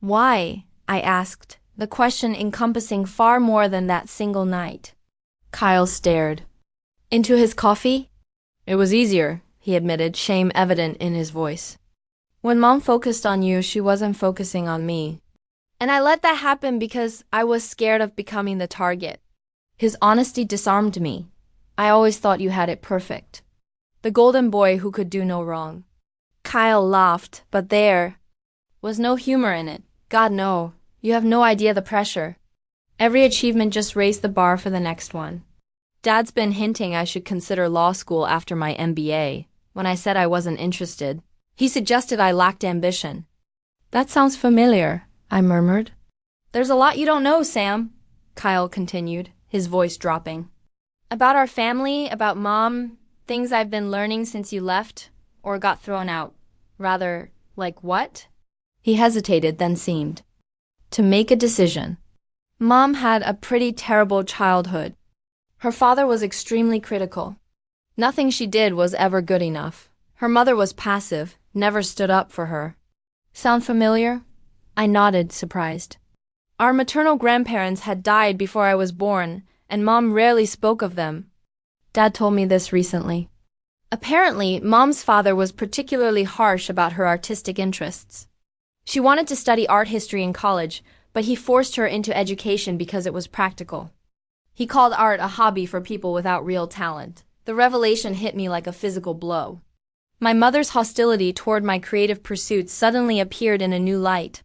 "Why?" I asked, the question encompassing far more than that single night. Kyle stared into his coffee. "It was easier," he admitted, shame evident in his voice. "When Mom focused on you, she wasn't focusing on me. And I let that happen because I was scared of becoming the target." His honesty disarmed me. "I always thought you had it perfect. The golden boy who could do no wrong." Kyle laughed, but there was no humor in it. "God, no. You have no idea the pressure. Every achievement just raised the bar for the next one. Dad's been hinting I should consider law school after my MBA. When I said I wasn't interested, he suggested I lacked ambition." "That sounds familiar," I murmured. "There's a lot you don't know, Sam," Kyle continued, his voice dropping. "About our family, about Mom, things I've been learning since you left, or got thrown out. Rather, like what?" He hesitated, then seemed to make a decision. "Mom had a pretty terrible childhood. Her father was extremely critical. Nothing she did was ever good enough. Her mother was passive, never stood up for her." "Sound familiar?" I nodded, surprised. "Our maternal grandparents had died before I was born, and Mom rarely spoke of them. Dad told me this recently. Apparently, Mom's father was particularly harsh about her artistic interests. She wanted to study art history in college, but he forced her into education because it was practical. He called art a hobby for people without real talent." The revelation hit me like a physical blow. My mother's hostility toward my creative pursuits suddenly appeared in a new light.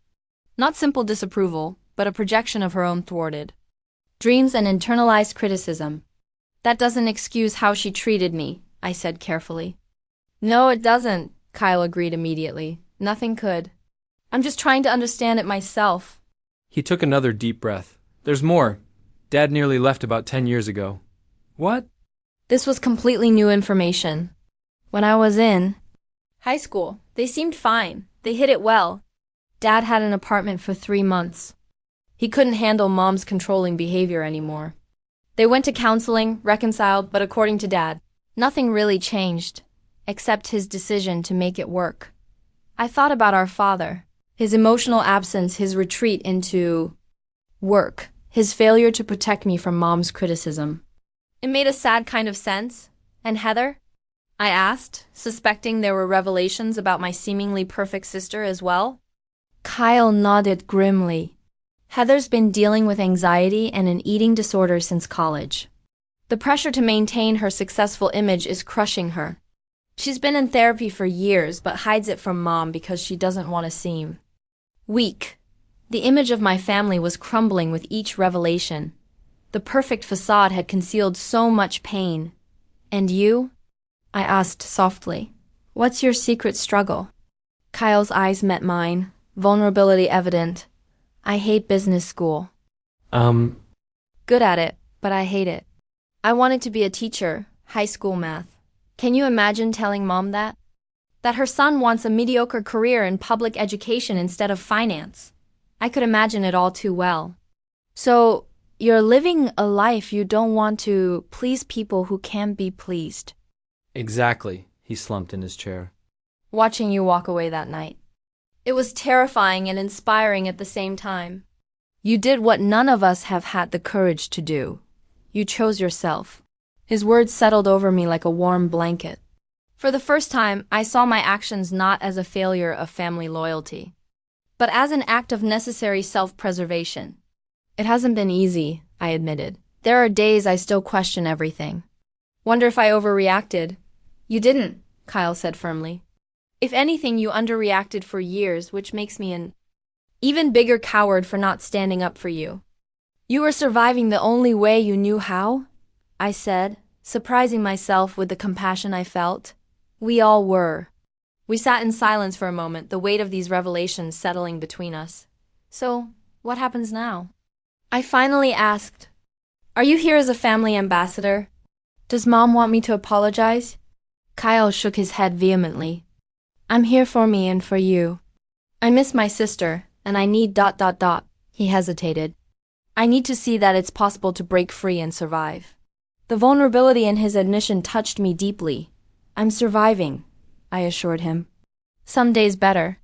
Not simple disapproval, but a projection of her own thwarted dreams and internalized criticism. That doesn't excuse how she treated me, I said carefully. No, it doesn't, Kyle agreed immediately. Nothing could. I'm just trying to understand it myself. He took another deep breath. There's more. Dad nearly left about 10 years ago. What? This was completely new information. When I was in high school, they seemed fine. They hid it well. Dad had an apartment for 3 months. He couldn't handle Mom's controlling behavior anymore. They went to counseling, reconciled, but according to Dad, nothing really changed, except his decision to make it work. I thought about our father, his emotional absence, his retreat into work, his failure to protect me from Mom's criticism. It made a sad kind of sense. And Heather? I asked, suspecting there were revelations about my seemingly perfect sister as well. Kyle nodded grimly. Heather's been dealing with anxiety and an eating disorder since college. The pressure to maintain her successful image is crushing her. She's been in therapy for years, but hides it from Mom because she doesn't want to seem weak. The image of my family was crumbling with each revelation. The perfect facade had concealed so much pain. And you? I asked softly. What's your secret struggle? Kyle's eyes met mine, vulnerability evident. I hate business school. Good at it, but I hate it. I wanted to be a teacher, high school math. Can you imagine telling Mom that? That her son wants a mediocre career in public education instead of finance. I could imagine it all too well. So, you're living a life you don't want to please people who can't be pleased. Exactly, he slumped in his chair. Watching you walk away that night. It was terrifying and inspiring at the same time. You did what none of us have had the courage to do. You chose yourself. His words settled over me like a warm blanket. For the first time, I saw my actions not as a failure of family loyalty, but as an act of necessary self-preservation. It hasn't been easy, I admitted. There are days I still question everything. Wonder if I overreacted. You didn't, Kyle said firmly. If anything, you underreacted for years, which makes me an even bigger coward for not standing up for you. You were surviving the only way you knew how, I said, surprising myself with the compassion I felt. We all were. We sat in silence for a moment, the weight of these revelations settling between us. So, what happens now? I finally asked, Are you here as a family ambassador? Does Mom want me to apologize? Kyle shook his head vehemently. I'm here for me and for you. I miss my sister, and I need ... He hesitated. I need to see that it's possible to break free and survive. The vulnerability in his admission touched me deeply. I'm surviving, I assured him. Some days better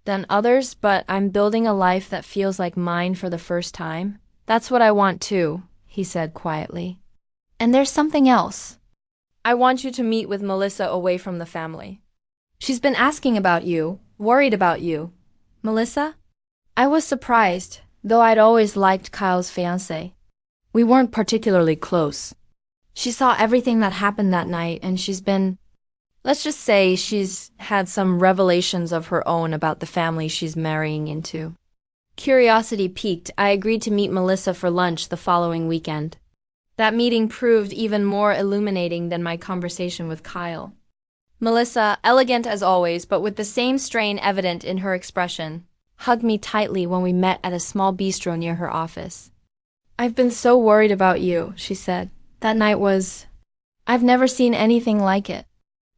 than others, but I'm building a life that feels like mine for the first time. That's what I want too, he said quietly. And there's something else. I want you to meet with Melissa away from the family. She's been asking about you, worried about you. Melissa? I was surprised, though I'd always liked Kyle's fiancé. We weren't particularly close. She saw everything that happened that night, and let's just say she's had some revelations of her own about the family she's marrying into. Curiosity piqued, I agreed to meet Melissa for lunch the following weekend. That meeting proved even more illuminating than my conversation with Kyle. Melissa, elegant as always, but with the same strain evident in her expression, hugged me tightly when we met at a small bistro near her office. I've been so worried about you, she said. That night I've never seen anything like it.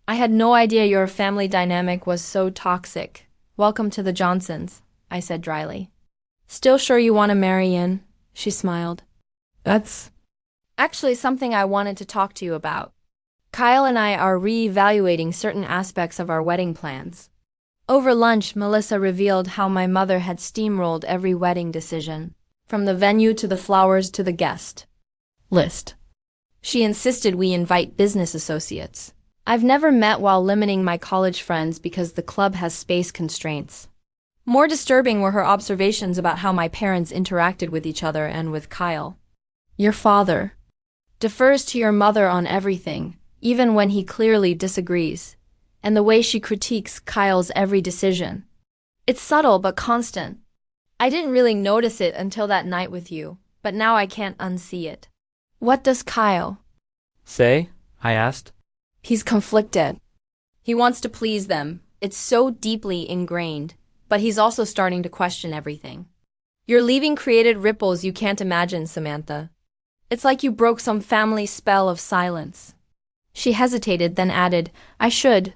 I had no idea your family dynamic was so toxic. Welcome to the Johnsons, I said dryly. Still sure you want to marry in? She smiled. That's actually something I wanted to talk to you about. Kyle and I are re-evaluating certain aspects of our wedding plans. Over lunch, Melissa revealed how my mother had steamrolled every wedding decision, from the venue to the flowers to the guest list. She insisted we invite business associates. I've never met while limiting my college friends because the club has space constraints. More disturbing were her observations about how my parents interacted with each other and with Kyle. Your father defers to your mother on everything, even when he clearly disagrees. and the way she critiques Kyle's every decision. It's subtle but constant. I didn't really notice it until that night with you, but now I can't unsee it. What does Kyle Say? I asked. He's conflicted. He wants to please them. It's so deeply ingrained, but he's also starting to question everything. Your leaving created ripples you can't imagine, Samantha. It's like you broke some family spell of silence. She hesitated, then added, I should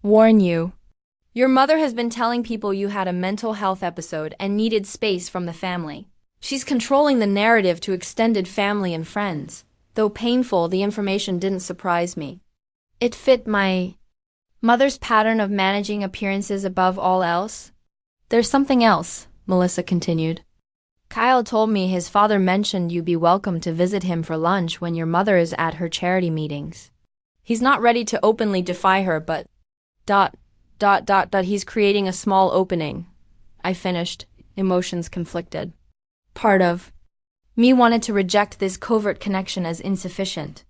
warn you. Your mother has been telling people you had a mental health episode and needed space from the family. She's controlling the narrative to extended family and friends. Though painful, the information didn't surprise me. It fit my mother's pattern of managing appearances above all else. There's something else, Melissa continued. Kyle told me his father mentioned you'd be welcome to visit him for lunch when your mother is at her charity meetings. He's not ready to openly defy her, but he's creating a small opening. I finished, emotions conflicted. Part of me wanted to reject this covert connection as insufficient.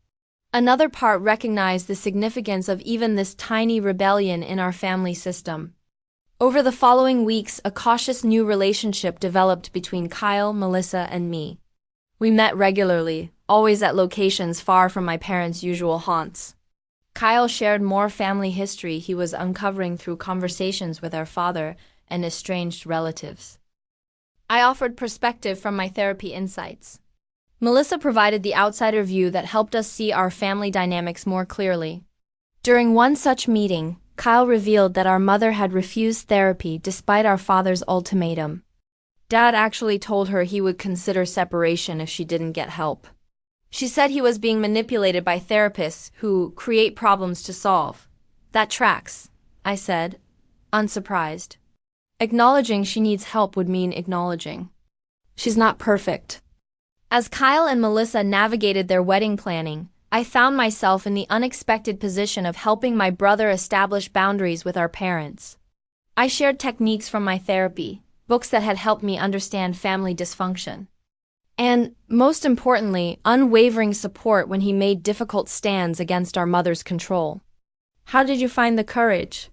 Another part recognized the significance of even this tiny rebellion in our family system. Over the following weeks, a cautious new relationship developed between Kyle, Melissa, and me. We met regularly, always at locations far from my parents' usual haunts. Kyle shared more family history he was uncovering through conversations with our father and estranged relatives. I offered perspective from my therapy insights. Melissa provided the outsider view that helped us see our family dynamics more clearly. During one such meeting, Kyle revealed that our mother had refused therapy despite our father's ultimatum. Dad actually told her he would consider separation if she didn't get help. She said he was being manipulated by therapists who create problems to solve. That tracks, I said, unsurprised. Acknowledging she needs help would mean acknowledging she's not perfect. As Kyle and Melissa navigated their wedding planning, I found myself in the unexpected position of helping my brother establish boundaries with our parents. I shared techniques from my therapy, books that had helped me understand family dysfunction, and, most importantly, unwavering support when he made difficult stands against our mother's control. How did you find the courage?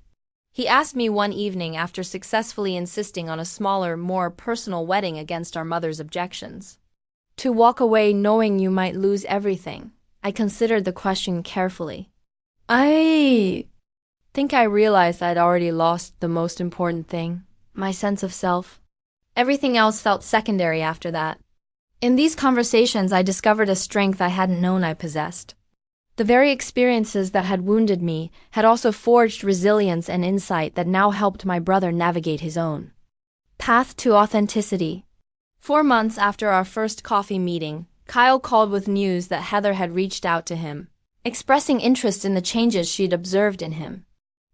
He asked me one evening after successfully insisting on a smaller, more personal wedding against our mother's objections. To walk away knowing you might lose everything. I considered the question carefully. I think I realized I'd already lost the most important thing, my sense of self. Everything else felt secondary after that. In these conversations, I discovered a strength I hadn't known I possessed. The very experiences that had wounded me had also forged resilience and insight that now helped my brother navigate his own path to authenticity. 4 months after our first coffee meeting, Kyle called with news that Heather had reached out to him, expressing interest in the changes she'd observed in him.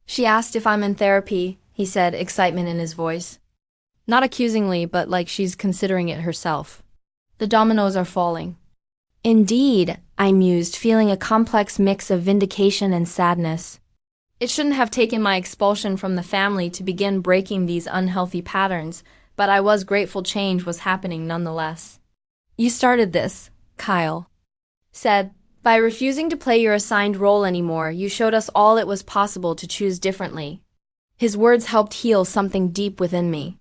She asked if I'm in therapy, he said, excitement in his voice. Not accusingly, but like she's considering it herself. The dominoes are falling. Indeed, I mused, feeling a complex mix of vindication and sadness. It shouldn't have taken my expulsion from the family to begin breaking these unhealthy patterns, but I was grateful change was happening nonetheless. You started this, Kyle said. By refusing to play your assigned role anymore, you showed us all it was possible to choose differently. His words helped heal something deep within me.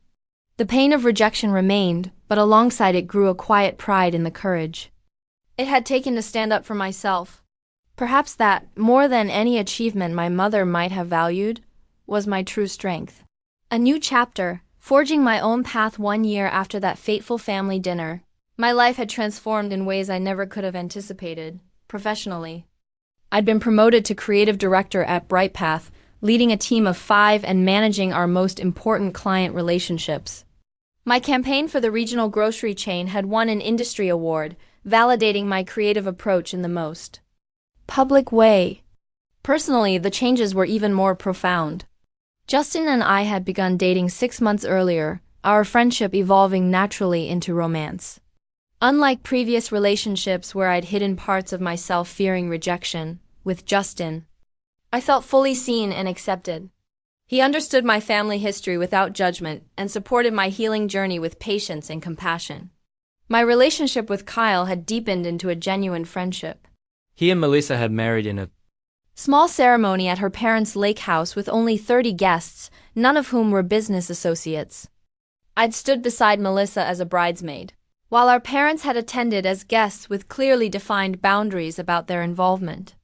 The pain of rejection remained, but alongside it grew a quiet pride in the courage it had taken to stand up for myself. Perhaps that, more than any achievement my mother might have valued, was my true strength. A new chapter, forging my own path 1 year after that fateful family dinner. My life had transformed in ways I never could have anticipated, professionally. I'd been promoted to creative director at BrightPath, leading a team of 5 and managing our most important client relationships. My campaign for the regional grocery chain had won an industry award, validating my creative approach in the most public way. Personally, the changes were even more profound. Justin and I had begun dating 6 months earlier, our friendship evolving naturally into romance. Unlike previous relationships where I'd hidden parts of myself fearing rejection, with Justin, I felt fully seen and accepted. He understood my family history without judgment and supported my healing journey with patience and compassion. My relationship with Kyle had deepened into a genuine friendship. He and Melissa had married in a Small ceremony at her parents' lake house with only 30 guests, none of whom were business associates. I'd stood beside Melissa as a bridesmaid, while our parents had attended as guests with clearly defined boundaries about their involvement.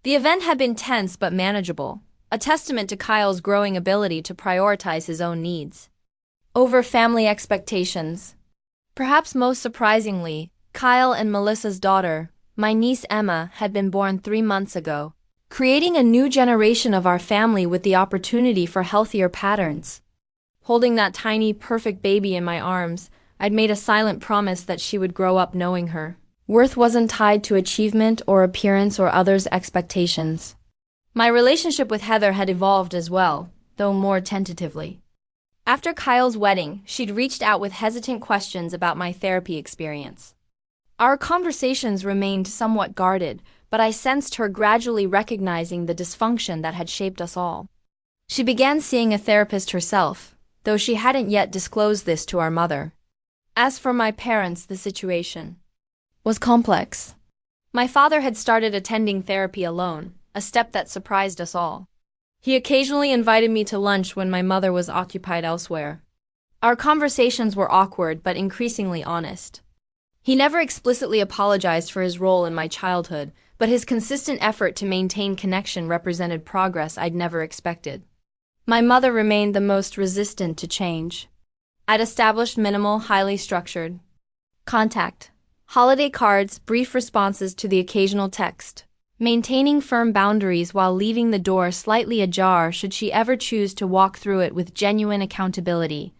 The event had been tense but manageable, a testament to Kyle's growing ability to prioritize his own needs over family expectations. Perhaps most surprisingly, Kyle and Melissa's daughter, my niece Emma, had been born 3 months ago, creating a new generation of our family with the opportunity for healthier patterns. Holding that tiny, perfect baby in my arms, I'd made a silent promise that she would grow up knowing her worth wasn't tied to achievement or appearance or others' expectations. My relationship with Heather had evolved as well, though more tentatively. After Kyle's wedding, she'd reached out with hesitant questions about my therapy experience. Our conversations remained somewhat guarded, but I sensed her gradually recognizing the dysfunction that had shaped us all. She began seeing a therapist herself, though she hadn't yet disclosed this to our mother. As for my parents, the situation was complex. My father had started attending therapy alone, a step that surprised us all. He occasionally invited me to lunch when my mother was occupied elsewhere. Our conversations were awkward but increasingly honest. He never explicitly apologized for his role in my childhood, but his consistent effort to maintain connection represented progress I'd never expected. My mother remained the most resistant to change. I'd established minimal, highly structured contact, holiday cards, brief responses to the occasional text, maintaining firm boundaries while leaving the door slightly ajar should she ever choose to walk through it with genuine accountability.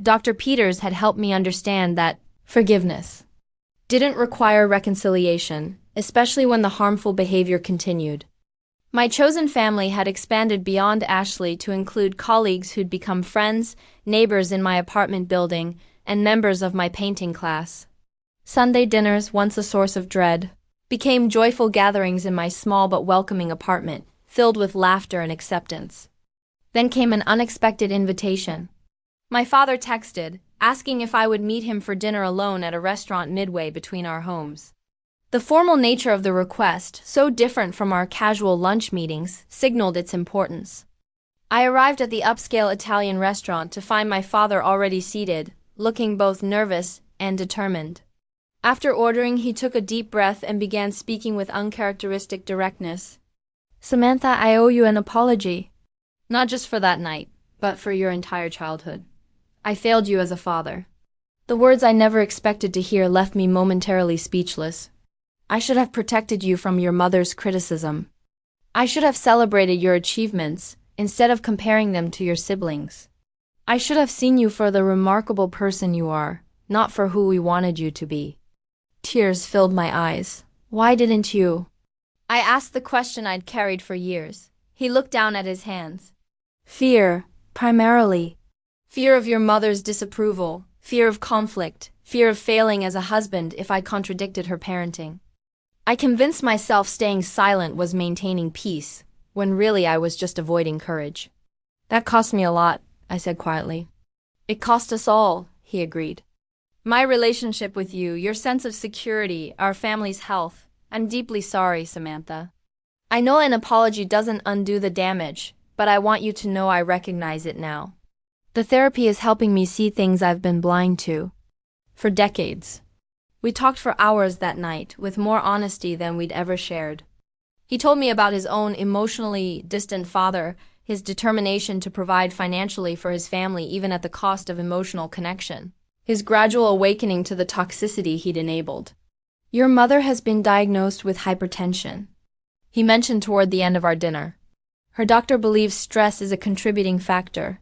Dr. Peters had helped me understand that forgiveness didn't require reconciliation, especially when the harmful behavior continued. My chosen family had expanded beyond Ashley to include colleagues who'd become friends, neighbors in my apartment building, and members of my painting class. Sunday dinners, once a source of dread, became joyful gatherings in my small but welcoming apartment, filled with laughter and acceptance. Then came an unexpected invitation. My father texted, asking if I would meet him for dinner alone at a restaurant midway between our homes. The formal nature of the request, so different from our casual lunch meetings, signaled its importance. I arrived at the upscale Italian restaurant to find my father already seated, looking both nervous and determined. After ordering, he took a deep breath and began speaking with uncharacteristic directness. "Samantha, I owe you an apology. Not just for that night, but for your entire childhood. I failed you as a father." The words I never expected to hear left me momentarily speechless. I should have protected you from your mother's criticism. I should have celebrated your achievements, instead of comparing them to your siblings. I should have seen you for the remarkable person you are, not for who we wanted you to be. Tears filled my eyes. "Why didn't you?" I asked the question I'd carried for years. He looked down at his hands. "Fear, primarily. Fear of your mother's disapproval, fear of conflict, fear of failing as a husband if I contradicted her parenting. I convinced myself staying silent was maintaining peace, when really I was just avoiding courage. That cost me a lot," I said quietly. "It cost us all," he agreed. "My relationship with you, your sense of security, our family's health. I'm deeply sorry, Samantha. I know an apology doesn't undo the damage, but I want you to know I recognize it now. The therapy is helping me see things I've been blind to for decades." We talked for hours that night, with more honesty than we'd ever shared. He told me about his own emotionally distant father, his determination to provide financially for his family even at the cost of emotional connection, his gradual awakening to the toxicity he'd enabled. "Your mother has been diagnosed with hypertension," he mentioned toward the end of our dinner. "Her doctor believes stress is a contributing factor."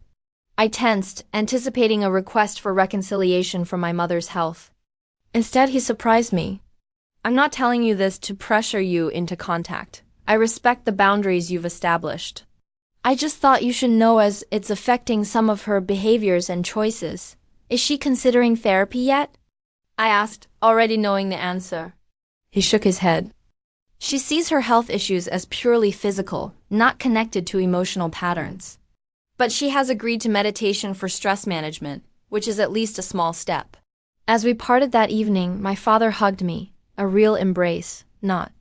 I tensed, anticipating a request for reconciliation for my mother's health. Instead, he surprised me. "I'm not telling you this to pressure you into contact. I respect the boundaries you've established. I just thought you should know as it's affecting some of her behaviors and choices. Is she considering therapy yet?" I asked, already knowing the answer. He shook his head. "She sees her health issues as purely physical, not connected to emotional patterns. But she has agreed to meditation for stress management, which is at least a small step." As we parted that evening, my father hugged me, a real embrace, not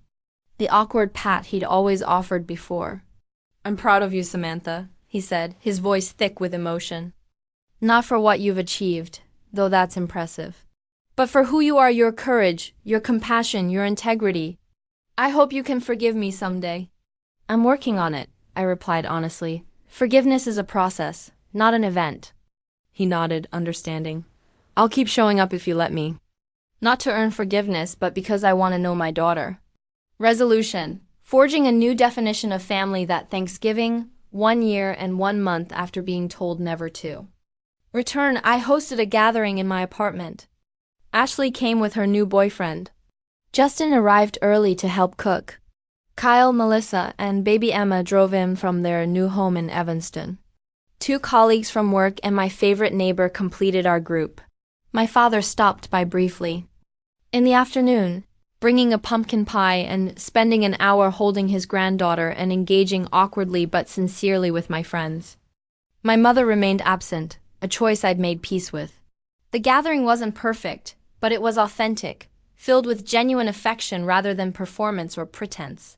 the awkward pat he'd always offered before. "I'm proud of you, Samantha," he said, his voice thick with emotion. "Not for what you've achieved, though that's impressive, but for who you are, your courage, your compassion, your integrity. I hope you can forgive me someday." "I'm working on it," I replied honestly. "Forgiveness is a process, not an event." He nodded, understanding. "I'll keep showing up if you let me. Not to earn forgiveness, but because I want to know my daughter." Resolution: forging a new definition of family that Thanksgiving, 1 year and 1 month after being told never to. Return: I hosted a gathering in my apartment. Ashley came with her new boyfriend. Justin arrived early to help cook. Kyle, Melissa, and baby Emma drove in from their new home in Evanston. 2 colleagues from work and my favorite neighbor completed our group. My father stopped by briefly. In the afternoon, bringing a pumpkin pie and spending an hour holding his granddaughter and engaging awkwardly but sincerely with my friends. My mother remained absent, a choice I'd made peace with. The gathering wasn't perfect, but it was authentic, filled with genuine affection rather than performance or pretense.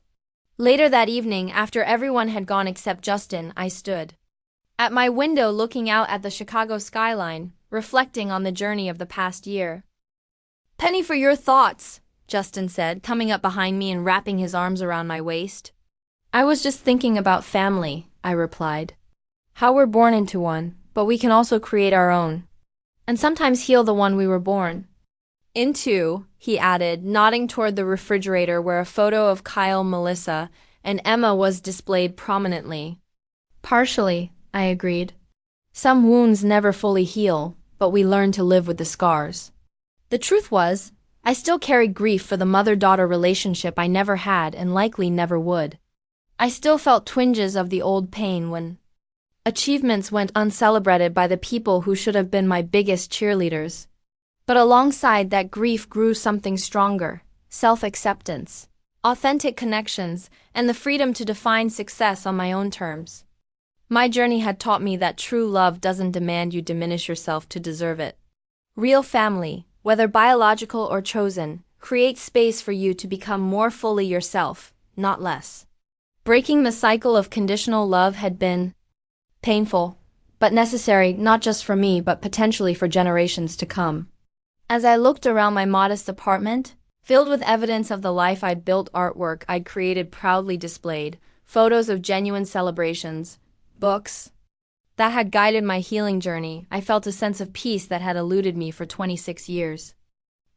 Later that evening, after everyone had gone except Justin, I stood at my window looking out at the Chicago skyline, reflecting on the journey of the past year. "Penny for your thoughts," Justin said, coming up behind me and wrapping his arms around my waist. "I was just thinking about family," I replied. "How we're born into one, but we can also create our own. And sometimes heal the one we were born into," he added, nodding toward the refrigerator where a photo of Kyle, Melissa, and Emma was displayed prominently. "Partially," I agreed. "Some wounds never fully heal, but we learn to live with the scars." The truth was, I still carried grief for the mother-daughter relationship I never had and likely never would. I still felt twinges of the old pain when achievements went uncelebrated by the people who should have been my biggest cheerleaders. But alongside that grief grew something stronger: self-acceptance, authentic connections, and the freedom to define success on my own terms. My journey had taught me that true love doesn't demand you diminish yourself to deserve it. Real family, whether biological or chosen, creates space for you to become more fully yourself, not less. Breaking the cycle of conditional love had been painful, but necessary not just for me but potentially for generations to come. As I looked around my modest apartment, filled with evidence of the life I'd built, artwork I'd created proudly displayed, photos of genuine celebrations, books that had guided my healing journey, I felt a sense of peace that had eluded me for 26 years.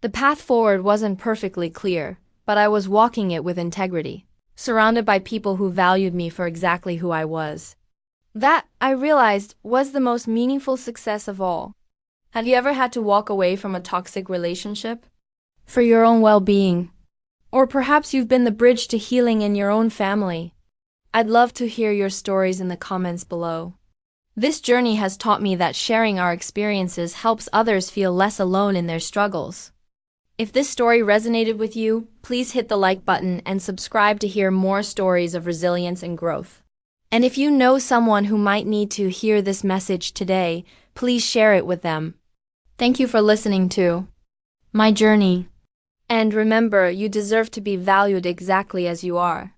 The path forward wasn't perfectly clear, but I was walking it with integrity, surrounded by people who valued me for exactly who I was. That, I realized, was the most meaningful success of all. Have you ever had to walk away from a toxic relationship? For your own well-being? Or perhaps you've been the bridge to healing in your own family? I'd love to hear your stories in the comments below. This journey has taught me that sharing our experiences helps others feel less alone in their struggles. If this story resonated with you, please hit the like button and subscribe to hear more stories of resilience and growth. And if you know someone who might need to hear this message today, please share it with them. Thank you for listening to my journey. And remember, you deserve to be valued exactly as you are.